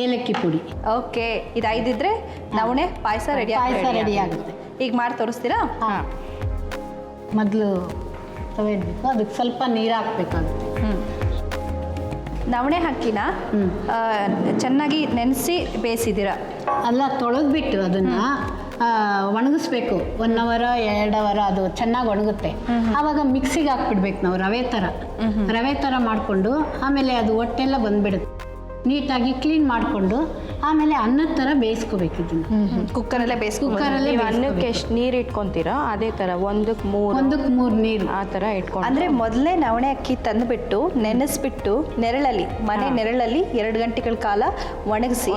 ಏಲಕ್ಕಿ ಪುಡಿ. ಓಕೆ, ಇದು 5 ಇದ್ರೆ ನವಣೆ ಪಾಯಸ ರೆಡಿ ಆಗುತ್ತೆ. ಈಗ ಮಾಡಿ ತೋರಿಸ್ತೀರಾ? ಹಾಂ, ಮೊದಲು ತವೆ ಇಡಬೇಕು, ಅದಕ್ಕೆ ಸ್ವಲ್ಪ ನೀರು ಹಾಕಬೇಕಾಗುತ್ತೆ. ನವಣೆ ಅಕ್ಕಿನ ಚೆನ್ನಾಗಿ ನೆನೆಸಿ ಬೇಯಿಸಿದ್ದೀರಾ? ಅಲ್ಲ, ತೊಳೆದ್ಬಿಟ್ಟು ಅದನ್ನು ಒಣಗಿಸ್ಬೇಕು. 1 ಅವರ್ 2 ಅವರ್ ಅದು ಚೆನ್ನಾಗಿ ಒಣಗುತ್ತೆ. ಆವಾಗ ಮಿಕ್ಸಿಗೆ ಹಾಕ್ಬಿಡ್ಬೇಕು ನಾವು ರವೆ ಥರ ಮಾಡಿಕೊಂಡು. ಆಮೇಲೆ ಅದು ಹೊಟ್ಟೆಲ್ಲ ಬಂದ್ಬಿಡುತ್ತೆ. ನೀಟಾಗಿ ಕ್ಲೀನ್ ಮಾಡಿಕೊಂಡು ಆಮೇಲೆ ಅನ್ನದ ಥರ ಬೇಯಿಸ್ಕೋಬೇಕು. ಇದನ್ನು ಕುಕ್ಕರಲ್ಲೇ ಕುಕ್ಕರಲ್ಲೇ ಅನ್ನಕ್ಕೆ ಎಷ್ಟು ನೀರು ಇಟ್ಕೊತೀರೋ ಅದೇ ಥರ 1ಕ್ಕೆ 3 ನೀರು ಆ ಥರ ಇಟ್ಕೊಂಡು. ಅಂದರೆ ಮೊದಲೇ ನವಣೆ ಅಕ್ಕಿ ತಂದುಬಿಟ್ಟು ನೆನೆಸ್ಬಿಟ್ಟು ಮನೆ ನೆರಳಲ್ಲಿ 2 ಗಂಟೆಗಳ ಕಾಲ ಒಣಗಿಸಿ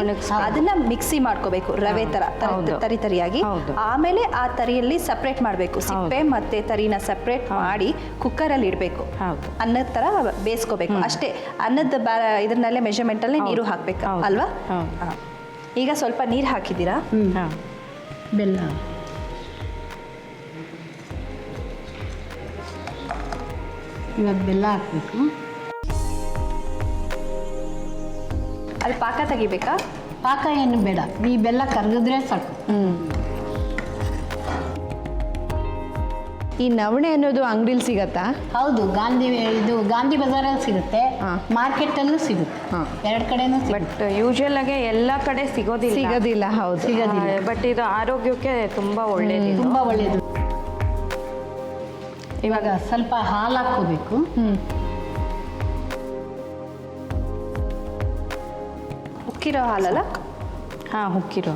ಅದನ್ನ ಮಿಕ್ಸಿ ಮಾಡ್ಕೋಬೇಕು ರವೆ ಥರ ತರಿಯಾಗಿ. ಆಮೇಲೆ ಆ ತರಿಯಲ್ಲಿ ಸಪ್ರೇಟ್ ಮಾಡಬೇಕು. ಸಿಪ್ಪೆ ಮತ್ತೆ ತರಿನ ಸಪ್ರೇಟ್ ಮಾಡಿ ಕುಕ್ಕರಲ್ಲಿ ಇಡಬೇಕು. ಅನ್ನದ ಥರ ಬೇಯಿಸ್ಕೋಬೇಕು ಅಷ್ಟೇ. ಅನ್ನದ ಇದನ್ನಲ್ಲೇ ಮೆಜರ್ಮೆಂಟಲ್ಲೇ ನೀರು ಹಾಕಬೇಕು ಅಲ್ವಾ? ಈಗ ಸ್ವಲ್ಪ ನೀರು ಹಾಕಿದ್ದೀರಾ? ಬೆಲ್ಲ ಇವಾಗ ಬೆಲ್ಲ ಹಾಕಬೇಕು. ಅಲ್ಲಿ ಪಾಕ ತೆಗಿಬೇಕಾ? ಪಾಕ ಏನು ಬೇಡ, ಈ ಬೆಲ್ಲ ಕರಗಿದ್ರೆ ಸಾಕು. ಈ ನವಣೆ ಅನ್ನೋದು ಅಂಗಡಿಲಿ ಸಿಗತ್ತಾ? ಹೌದು, ಗಾಂಧಿ ಬಜಾರಲ್ಲಿ ಸಿಗುತ್ತೆ, ಮಾರ್ಕೆಟಲ್ಲೂ ಸಿಗುತ್ತೆ, ಎರಡು ಕಡೆನೂ ಬಟ್ ಯೂಶುವಲ್ ಆಗಿ ಎಲ್ಲ ಕಡೆ ಸಿಗೋದಿಲ್ಲ. ಹೌದು, ಸಿಗೋದಿಲ್ಲ. ಬಟ್ ಇದು ಆರೋಗ್ಯಕ್ಕೆ ತುಂಬ ಒಳ್ಳೇದು. ತುಂಬ ಒಳ್ಳೆಯದು. ಇವಾಗ ಸ್ವಲ್ಪ ಹಾಲು ಹಾಕ್ಕೋಬೇಕು. ಉಕ್ಕಿರೋ ಹಾಲಲ್ಲ? ಹಾಂ, ಹುಕ್ಕಿರೋ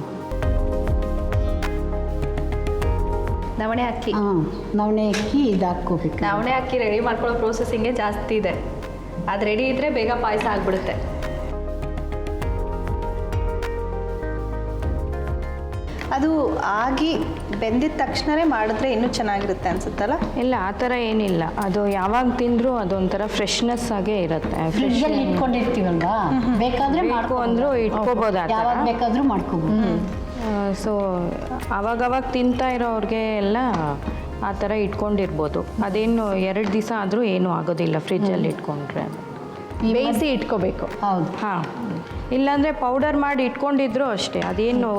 ನವಣೆ ಅಕ್ಕಿ. ನವಣೆ ಅಕ್ಕಿ ಇದು ಹಾಕ್ಕೋಬೇಕು. ನವಣೆ ಅಕ್ಕಿ ರೆಡಿ ಮಾಡ್ಕೊಳ್ಳೋ ಪ್ರೋಸೆಸ್ಸಿಂಗೇ ಜಾಸ್ತಿ ಇದೆ. ಅದು ರೆಡಿ ಇದ್ದರೆ ಬೇಗ ಪಾಯಸ ಆಗಿಬಿಡುತ್ತೆ. ಅದು ಆಗಿ ಬೆಂದಿದ ತಕ್ಷಣವೇ ಮಾಡಿದ್ರೆ ಇನ್ನೂ ಚೆನ್ನಾಗಿರುತ್ತೆ ಅನ್ಸುತ್ತಲ್ಲ? ಇಲ್ಲ, ಆ ಥರ ಏನಿಲ್ಲ. ಅದು ಯಾವಾಗ ತಿಂದರೂ ಅದೊಂಥರ ಫ್ರೆಶ್ನೆಸ್ ಆಗೇ ಇರುತ್ತೆ. ಫ್ರಿಡ್ಜಲ್ಲಿ ಇಟ್ಕೊಂಡಿರ್ತೀವಲ್ವಾ, ಬೇಕಾದ್ರೆ ಬೇಕು ಅಂದರೂ ಇಟ್ಕೋಬೋದು. ಯಾವಾಗ ಬೇಕಾದರೂ ಮಾಡ್ಕೋಬೋದು. ಸೊ ಅವಾಗವಾಗ ತಿಂತಾ ಇರೋರಿಗೆ ಎಲ್ಲ ಆ ಥರ ಇಟ್ಕೊಂಡಿರ್ಬೋದು. ಅದೇನು 2 ದಿವಸ ಆದರೂ ಏನೂ ಆಗೋದಿಲ್ಲ ಫ್ರಿಜ್ಜಲ್ಲಿ ಇಟ್ಕೊಂಡ್ರೆ. ಬೇಯಿಸಿ ಇಟ್ಕೋಬೇಕು. ಹೌದು. ಹಾಂ, ಇಲ್ಲಾಂದರೆ ಪೌಡರ್ ಮಾಡಿ ಇಟ್ಕೊಂಡಿದ್ರು ಅಷ್ಟೇ. ಅದೇನು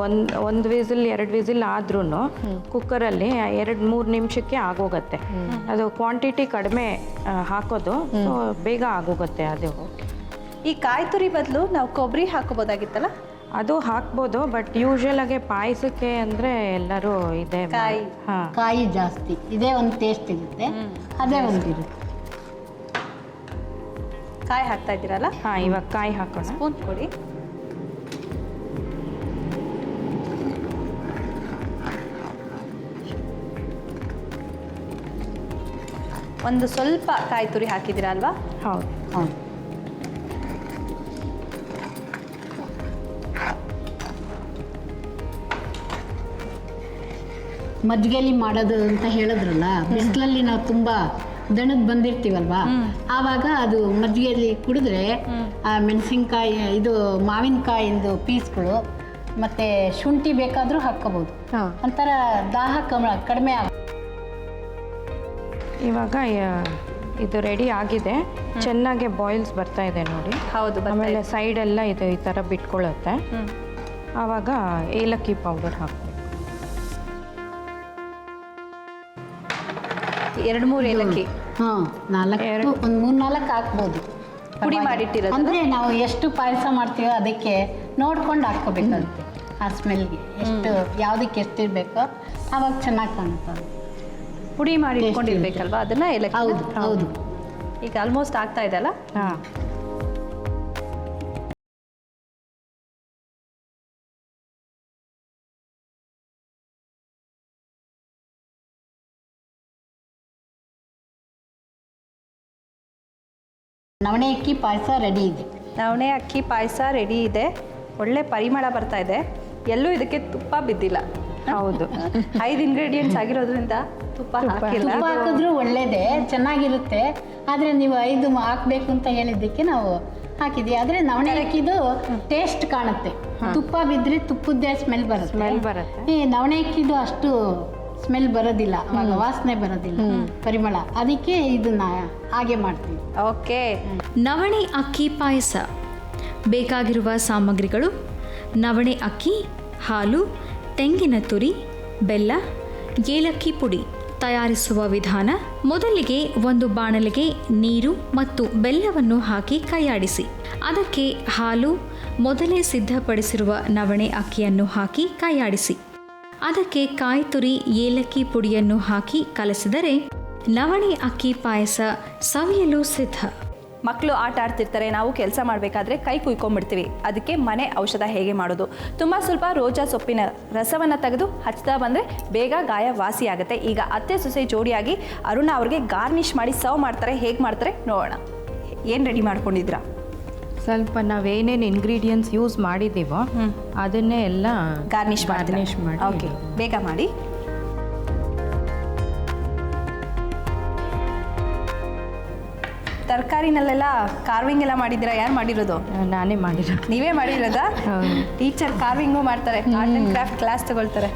ಒಂದು ವಿಸಿಲ್ 2 ವಿಸಿಲ್ ಆದ್ರೂ ಕುಕ್ಕರಲ್ಲಿ 2-3 ನಿಮಿಷಕ್ಕೆ ಆಗೋಗುತ್ತೆ. ಅದು ಕ್ವಾಂಟಿಟಿ ಕಡಿಮೆ ಹಾಕೋದು, ಸೊ ಬೇಗ ಆಗೋಗುತ್ತೆ ಅದು. ಈ ಕಾಯಿ ತುರಿ ಬದಲು ನಾವು ಕೊಬ್ಬರಿ ಹಾಕೋಬೋದಾಗಿತ್ತಲ್ಲ? ಅದು ಹಾಕ್ಬೋದು, ಬಟ್ ಯೂಶುವಲ್ ಆಗಿ ಪಾಯಸಕ್ಕೆ ಅಂದರೆ ಎಲ್ಲರೂ ಇದೆ ಕಾಯಿ. ಹಾಂ, ಕಾಯಿ ಜಾಸ್ತಿ, ಇದೇ ಒಂದು ಟೇಸ್ಟ್ ಇರುತ್ತೆ, ಅದೇ ಒಂದು ಇರುತ್ತೆ. ಕಾಯಿ ಹಾಕ್ತಾ ಇದ್ದೀರಲ್ಲ? ಹಾಂ, ಇವಾಗ ಕಾಯಿ ಹಾಕೋಣ. ಸ್ಪೂನ್ ಕೊಡಿ. ಒಂದು ಸ್ವಲ್ಪ ಕಾಯಿ ತುರಿ ಹಾಕಿದ್ದೀರಾ ಅಲ್ವಾ? ಹೌದು. ಹೌದು. ಮಜ್ಜಿಗೆಯಲ್ಲಿ ಮಾಡೋದು ಅಂತ ಹೇಳಿದ್ರಲ್ಲ, ಬಿಸಿಲಲ್ಲಿ ನಾವು ತುಂಬ ದಣದ್ ಬಂದಿರ್ತೀವಲ್ವಾ, ಆವಾಗ ಅದು ಮಜ್ಜಿಗೆಯಲ್ಲಿ ಕುಡಿದ್ರೆ ಮೆಣಸಿನ್ಕಾಯಿ, ಇದು ಮಾವಿನಕಾಯಿಂದು ಪೀಸ್ಗಳು ಮತ್ತು ಶುಂಠಿ ಬೇಕಾದರೂ ಹಾಕ್ಕೋಬೋದು. ಒಂಥರ ದಾಹ ಕಡಿಮೆ ಆಗ. ಇವಾಗ ಇದು ರೆಡಿ ಆಗಿದೆ. ಚೆನ್ನಾಗಿ ಬಾಯ್ಲ್ಸ್ ಬರ್ತಾ ಇದೆ ನೋಡಿ. ಹೌದು. ಆಮೇಲೆ ಸೈಡೆಲ್ಲ ಇದು ಈ ಥರ ಬಿಟ್ಕೊಳ್ಳುತ್ತೆ. ಆವಾಗ ಏಲಕ್ಕಿ ಪೌಡರ್ ಹಾಕಬೇಕು. 2-3 ಏಲಕ್ಕಿ. ಹಾಂ, 4 ಒಂದು 3-4 ಹಾಕ್ಬೋದು. ಪುಡಿ ಮಾಡಿಟ್ಟಿರೋದು. ಅಂದರೆ ನಾವು ಎಷ್ಟು ಪಾಯಸ ಮಾಡ್ತೀವೋ ಅದಕ್ಕೆ ನೋಡ್ಕೊಂಡು ಹಾಕ್ಕೋಬೇಕಾಗುತ್ತೆ. ಆ ಸ್ಮೆಲ್ಗೆ ಎಷ್ಟು, ಯಾವುದಕ್ಕೆ ಎಷ್ಟಿರಬೇಕೋ ಆವಾಗ ಚೆನ್ನಾಗಿ ಕಾಣುತ್ತೆ. ಪುಡಿ ಮಾಡಿ ಇಟ್ಕೊಂಡಿರ್ಬೇಕಲ್ವಾ, ಅದನ್ನ ಏಲಕ್ಕಿ. ಹೌದು ಹೌದು. ಈಗ ಆಲ್ಮೋಸ್ಟ್ ಆಗ್ತಾ ಇದೆ ಅಲ್ಲ? ಹಾಂ, ನವಣೆ ಅಕ್ಕಿ ಪಾಯಸ ರೆಡಿ ಇದೆ. ನವಣೆ ಅಕ್ಕಿ ಪಾಯಸ ರೆಡಿ ಇದೆ. ಒಳ್ಳೆ ಪರಿಮಳ ಬರ್ತಾ ಇದೆ. ಎಲ್ಲೂ ಇದಕ್ಕೆ ತುಪ್ಪ ಬಿದ್ದಿಲ್ಲ. ಹೌದು. 5 ಇಂಗ್ರೀಡಿಯೆಂಟ್ಸ್ ಆಗಿರೋದ್ರಿಂದ ತುಪ್ಪ ಹಾಕಿಲ್ಲ. ತುಪ್ಪ ಹಾಕಿದ್ರೂ ಒಳ್ಳೇದೇ, ಚೆನ್ನಾಗಿರುತ್ತೆ. ಆದರೆ ನೀವು 5 ಹಾಕಬೇಕು ಅಂತ ಹೇಳಿದ್ದಕ್ಕೆ ನಾವು ಹಾಕಿದ್ವಿ. ಆದರೆ ನವಣೆ ಅಕ್ಕಿದು ಟೇಸ್ಟ್ ಕಾಣುತ್ತೆ. ತುಪ್ಪ ಬಿದ್ದರೆ ತುಪ್ಪದ್ದೇ ಸ್ಮೆಲ್ ಬರುತ್ತೆ. ಈ ನವಣೆ ಅಕ್ಕಿದು ಅಷ್ಟು ಸ್ಮೆಲ್ ಬರೋದಿಲ್ಲ, ಅವಾಗ ವಾಸನೆ ಬರೋದಿಲ್ಲ, ಪರಿಮಳ. ಅದಕ್ಕೆ ಇದನ್ನ ಹಾಗೆ ಮಾಡ್ತೀವಿ. ಓಕೆ. ನವಣೆ ಅಕ್ಕಿ ಪಾಯಸ. ಬೇಕಾಗಿರುವ ಸಾಮಗ್ರಿಗಳು: ನವಣೆ ಅಕ್ಕಿ, ಹಾಲು, ತೆಂಗಿನ ತುರಿ, ಬೆಲ್ಲ, ಏಲಕ್ಕಿ ಪುಡಿ. ತಯಾರಿಸುವ ವಿಧಾನ: ಮೊದಲಿಗೆ ಒಂದು ಬಾಣಲೆಗೆ ನೀರು ಮತ್ತು ಬೆಲ್ಲವನ್ನು ಹಾಕಿ ಕೈಯಾಡಿಸಿ. ಅದಕ್ಕೆ ಹಾಲು, ಮೊದಲೇ ಸಿದ್ಧಪಡಿಸಿರುವ ನವಣೆ ಅಕ್ಕಿಯನ್ನು ಹಾಕಿ ಕೈಯಾಡಿಸಿ. ಅದಕ್ಕೆ ಕಾಯಿ ತುರಿ, ಏಲಕ್ಕಿ ಪುಡಿಯನ್ನು ಹಾಕಿ ಕಲಸಿದರೆ ನವಣೆ ಅಕ್ಕಿ ಪಾಯಸ ಸವಿಯಲು ಸಿದ್ಧ. ಮಕ್ಕಳು ಆಟ ಆಡ್ತಿರ್ತಾರೆ, ನಾವು ಕೆಲಸ ಮಾಡಬೇಕಾದ್ರೆ ಕೈ ಕುಯ್ಕೊಂಡ್ಬಿಡ್ತೀವಿ. ಅದಕ್ಕೆ ಮನೆ ಔಷಧ ಹೇಗೆ ಮಾಡೋದು? ತುಂಬ ಸ್ವಲ್ಪ ರೋಜಾ ಸೊಪ್ಪಿನ ರಸವನ್ನು ತೆಗೆದು ಹಚ್ತಾ ಬಂದರೆ ಬೇಗ ಗಾಯ ವಾಸಿ ಆಗುತ್ತೆ. ಈಗ ಅತ್ತೆ ಸೊಸೆ ಜೋಡಿಯಾಗಿ ಅರುಣ ಅವ್ರಿಗೆ ಗಾರ್ನಿಷ್ ಮಾಡಿ ಸರ್ವ್ ಮಾಡ್ತಾರೆ. ಹೇಗೆ ಮಾಡ್ತಾರೆ ನೋಡೋಣ. ಏನು ರೆಡಿ ಮಾಡ್ಕೊಂಡಿದ್ದೀರಾ? ಸ್ವಲ್ಪ ನಾವೇನೇನು ಇಂಗ್ರೀಡಿಯೆಂಟ್ಸ್ ಯೂಸ್ ಮಾಡಿದ್ದೀವೋ ಅದನ್ನೇ ಎಲ್ಲ ಗಾರ್ನಿಷ್ ಮಾಡಿ. ಓಕೆ, ಬೇಗ ಮಾಡಿ. ತರಕಾರಿನಲ್ಲೆಲ್ಲ ಕಾರ್ವಿಂಗ್ ಎಲ್ಲ ಮಾಡಿದ್ದೀರಾ? ಯಾರು ಮಾಡಿರೋದು? ನಾನೇ ಮಾಡಿರೋದು. ನೀವೇ ಮಾಡಿರೋದಾ? ಟೀಚರ್ ಕಾರ್ವಿಂಗು ಮಾಡ್ತಾರೆ, ಆರ್ಟ್ ಆ್ಯಂಡ್ ಕ್ರಾಫ್ಟ್ ಕ್ಲಾಸ್ ತಗೊಳ್ತಾರೆ.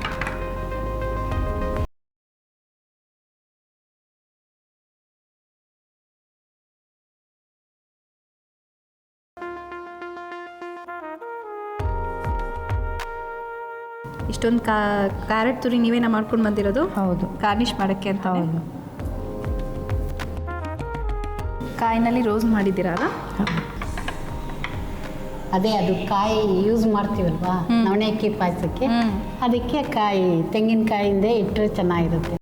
ಇಷ್ಟೊಂದು ಕ್ಯಾರೆಟ್ ತುರಿ ನೀವೇನ ಮಾಡ್ಕೊಂಡು ಬಂದಿರೋದು? ಹೌದು. ಗಾರ್ನಿಷ್ ಮಾಡೋಕ್ಕೆ ಅಂತ. ಹೌದು. ಕಾಯಿನಲ್ಲಿ ರೋಸ್ ಮಾಡಿದ್ದೀರಾ ಅಲ್ಲ? ಅದೇ ಅದು ಕಾಯಿ ಯೂಸ್ ಮಾಡ್ತೀವಲ್ವಾ ನವಣೆ ಅಕ್ಕಿ ಪಾಯಸಕ್ಕೆ, ಅದಕ್ಕೆ ಕಾಯಿ ತೆಂಗಿನಕಾಯಿಂದ ಇಟ್ಟರೆ ಚೆನ್ನಾಗಿರುತ್ತೆ.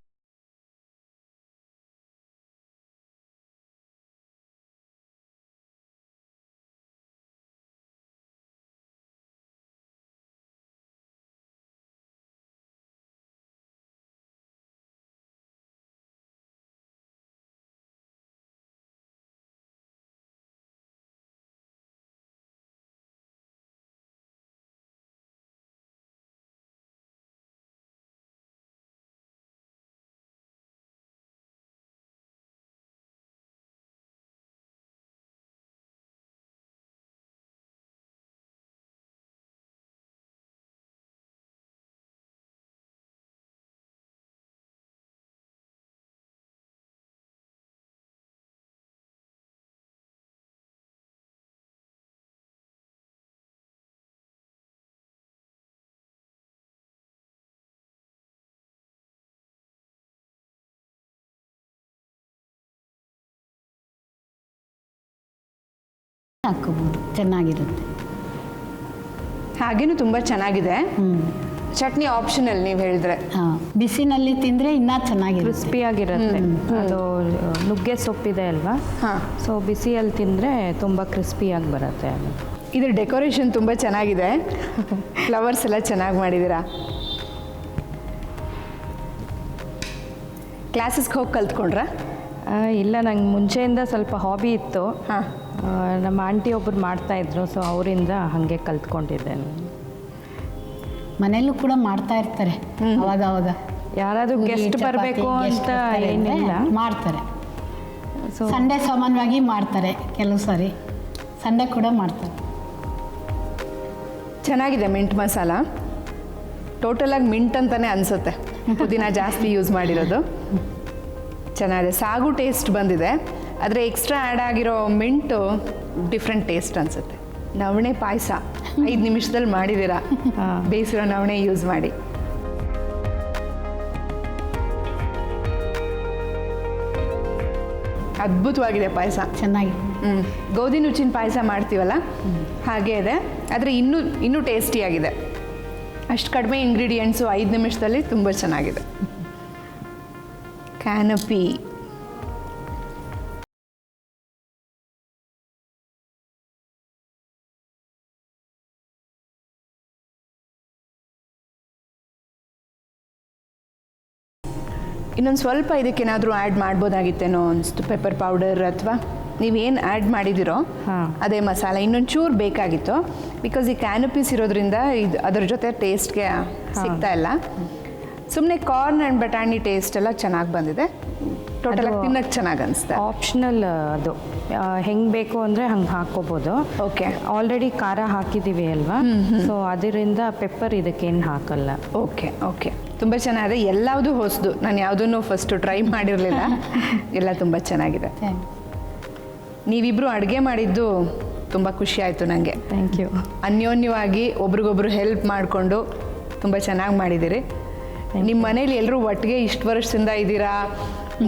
ಹಾಕೋಬೋದು, ಚೆನ್ನಾಗಿರುತ್ತೆ. ಹಾಗೇನೂ ತುಂಬ ಚೆನ್ನಾಗಿದೆ. ಚಟ್ನಿ ಆಪ್ಷನಲ್ ನೀವು ಹೇಳಿದ್ರೆ. ಬಿಸಿನಲ್ಲಿ ತಿಂದರೆ ಇನ್ನೂ ಚೆನ್ನಾಗಿರುತ್ತೆ, ಕ್ರಿಸ್ಪಿಯಾಗಿರುತ್ತೆ. ಅದು ನುಗ್ಗೆ ಸೊಪ್ಪಿದೆ ಅಲ್ವಾ, ಸೊ ಬಿಸಿಯಲ್ಲಿ ತಿಂದರೆ ತುಂಬ ಕ್ರಿಸ್ಪಿಯಾಗಿ ಬರುತ್ತೆ ಅದು. ಇದ್ರ ಡೆಕೋರೇಷನ್ ತುಂಬ ಚೆನ್ನಾಗಿದೆ. ಫ್ಲವರ್ಸ್ ಎಲ್ಲ ಚೆನ್ನಾಗಿ ಮಾಡಿದ್ದೀರಾ. ಕ್ಲಾಸಸ್ಗೆ ಹೋಗಿ ಕಲ್ತ್ಕೊಂಡ್ರಾ? ಇಲ್ಲ, ನಂಗೆ ಮುಂಚೆಯಿಂದ ಸ್ವಲ್ಪ ಹಾಬಿ ಇತ್ತು. ಹಾಂ. ನಮ್ಮ ಆಂಟಿ ಒಬ್ಬರು ಮಾಡ್ತಾಯಿದ್ರು, ಸೊ ಅವರಿಂದ ಹಾಗೆ ಕಲ್ತ್ಕೊಂಡಿದ್ದೆ. ಮನೆಯಲ್ಲೂ ಕೂಡ ಮಾಡ್ತಾ ಇರ್ತಾರೆ ಅವಾಗ ಅವಾಗ. ಯಾರಾದರೂ ಗೆಸ್ಟ್ ಬರಬೇಕು ಅಂತ ಏನಿಲ್ಲ, ಮಾಡ್ತಾರೆ. ಸೊ ಸಂಡೇ ಸಾಮಾನ್ಯವಾಗಿ ಮಾಡ್ತಾರೆ, ಕೆಲವು ಸಾರಿ ಸಂಡೇ ಕೂಡ ಮಾಡ್ತಾರೆ. ಚೆನ್ನಾಗಿದೆ ಮಿಂಟ್ ಮಸಾಲ. ಟೋಟಲಾಗಿ ಮಿಂಟ್ ಅಂತಲೇ ಅನಿಸುತ್ತೆ, ಪುದೀನ ಜಾಸ್ತಿ ಯೂಸ್ ಮಾಡಿರೋದು. ಚೆನ್ನಾಗಿದೆ. ಸಾಗು ಟೇಸ್ಟ್ ಬಂದಿದೆ, ಆದರೆ ಎಕ್ಸ್ಟ್ರಾ ಆ್ಯಡ್ ಆಗಿರೋ ಮಿಂಟು ಡಿಫ್ರೆಂಟ್ ಟೇಸ್ಟ್ ಅನಿಸುತ್ತೆ. ನವಣೆ ಪಾಯಸ 5 ನಿಮಿಷದಲ್ಲಿ ಮಾಡಿದ್ದೀರಾ, ಬೇಯಿಸಿರೋ ನವಣೆ ಯೂಸ್ ಮಾಡಿ. ಅದ್ಭುತವಾಗಿದೆ ಪಾಯಸ. ಚೆನ್ನಾಗಿದೆ. ಗೋಧಿ ನುಚ್ಚಿನ ಪಾಯಸ ಮಾಡ್ತೀವಲ್ಲ ಹಾಗೆ ಇದೆ, ಆದರೆ ಇನ್ನೂ ಟೇಸ್ಟಿಯಾಗಿದೆ. ಅಷ್ಟು ಕಡಿಮೆ ಇಂಗ್ರೀಡಿಯೆಂಟ್ಸು 5 ನಿಮಿಷದಲ್ಲಿ ತುಂಬ ಚೆನ್ನಾಗಿದೆ. ಕ್ಯಾನಪಿ ಇನ್ನೊಂದು ಸ್ವಲ್ಪ ಇದಕ್ಕೇನಾದರೂ ಆ್ಯಡ್ ಮಾಡ್ಬೋದಾಗಿತ್ತೇನೋ ಅನಿಸ್ತು. ಪೆಪ್ಪರ್ ಪೌಡರ್ ಅಥವಾ ನೀವೇನು ಆ್ಯಡ್ ಮಾಡಿದಿರೋ ಅದೇ ಮಸಾಲೆ ಇನ್ನೊಂದು ಚೂರು ಬೇಕಾಗಿತ್ತು. ಬಿಕಾಸ್ ಈ ಕ್ಯಾನಪೀಸ್ ಇರೋದ್ರಿಂದ ಇದು ಅದರ ಜೊತೆ ಟೇಸ್ಟ್ಗೆ ಸಿಗ್ತಾ ಇಲ್ಲ. ಸುಮ್ಮನೆ ಕಾರ್ನ್ ಆ್ಯಂಡ್ ಬಟಾಣಿ ಟೇಸ್ಟ್ ಎಲ್ಲ ಚೆನ್ನಾಗಿ ಬಂದಿದೆ. ಟೋಟಲಾಗಿ ತಿನ್ನಕ್ಕೆ ಚೆನ್ನಾಗಿ ಅನಿಸ್ತಾ. ಆಪ್ಷನಲ್ ಅದು, ಹೆಂಗೆ ಬೇಕು ಅಂದರೆ ಹಂಗೆ ಹಾಕ್ಕೋಬೋದು. ಓಕೆ. ಆಲ್ರೆಡಿ ಖಾರ ಹಾಕಿದ್ದೀವಿ ಅಲ್ವಾ, ಸೊ ಅದರಿಂದ ಪೆಪ್ಪರ್ ಇದಕ್ಕೇನು ಹಾಕಲ್ಲ. Okay okay. ತುಂಬ ಚೆನ್ನಾಗಿದೆ. ಎಲ್ಲದೂ ಹೊಸದು, ನಾನು ಯಾವುದನ್ನು ಫಸ್ಟು ಟ್ರೈ ಮಾಡಿರಲಿಲ್ಲ. ಎಲ್ಲ ತುಂಬ ಚೆನ್ನಾಗಿದೆ. ನೀವಿಬ್ಬರು ಅಡುಗೆ ಮಾಡಿದ್ದು ತುಂಬ ಖುಷಿ ಆಯಿತು ನನಗೆ. Thank you. ಅನ್ಯೋನ್ಯವಾಗಿ ಒಬ್ರಿಗೊಬ್ರು ಹೆಲ್ಪ್ ಮಾಡಿಕೊಂಡು ತುಂಬ ಚೆನ್ನಾಗಿ ಮಾಡಿದ್ದೀರಿ. ನಿಮ್ಮ ಮನೇಲಿ ಎಲ್ಲರೂ ಒಟ್ಟಿಗೆ ಇಷ್ಟು ವರ್ಷದಿಂದ ಇದ್ದೀರಾ.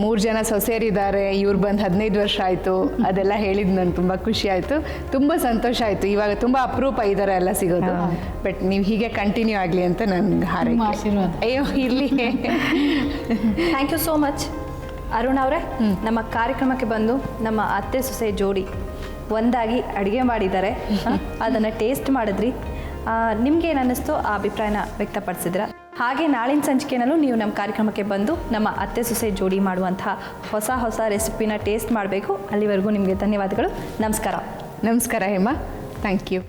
3 ಜನ ಸೊಸೆಯರಿದ್ದಾರೆ, ಇವ್ರು ಬಂದು 15 ವರ್ಷ ಆಯಿತು. ಅದೆಲ್ಲ ಹೇಳಿದ್ದು ನನಗೆ ತುಂಬ ಖುಷಿ ಆಯಿತು, ತುಂಬ ಸಂತೋಷ ಆಯಿತು. ಇವಾಗ ತುಂಬ ಅಪರೂಪ ಇದ್ದಾರೆ ಎಲ್ಲ ಸಿಗೋದು. ಬಟ್ ನೀವು ಹೀಗೆ ಕಂಟಿನ್ಯೂ ಆಗಲಿ ಅಂತ ನನಗೆ ಹಾರೈಕೆ. ಆಶೀರ್ವಾದ. ಅಯ್ಯೋ ಇರಲಿ. Thank you so much. Arun ಅವರೇ, ನಮ್ಮ ಕಾರ್ಯಕ್ರಮಕ್ಕೆ ಬಂದು ನಮ್ಮ ಅತ್ತೆ ಸೊಸೆ ಜೋಡಿ ಒಂದಾಗಿ ಅಡುಗೆ ಮಾಡಿದ್ದಾರೆ, ಅದನ್ನು ಟೇಸ್ಟ್ ಮಾಡಿದ್ರಿ. ನಿಮ್ಗೇನು ಅನ್ನಿಸ್ತು ಆ ಅಭಿಪ್ರಾಯನ ವ್ಯಕ್ತಪಡಿಸಿದ್ರ. ಹಾಗೆ ನಾಳಿನ ಸಂಚಿಕೆಯಲ್ಲೂ ನೀವು ನಮ್ಮ ಕಾರ್ಯಕ್ರಮಕ್ಕೆ ಬಂದು ನಮ್ಮ ಅತ್ತೆ ಸೊಸೆ ಜೋಡಿ ಮಾಡುವಂತಹ ಹೊಸ ರೆಸಿಪಿನ ಟೇಸ್ಟ್ ಮಾಡಬೇಕು. ಅಲ್ಲಿವರೆಗೂ ನಿಮಗೆ ಧನ್ಯವಾದಗಳು. ನಮಸ್ಕಾರ. ನಮಸ್ಕಾರ ಹೇಮಾ. Thank you.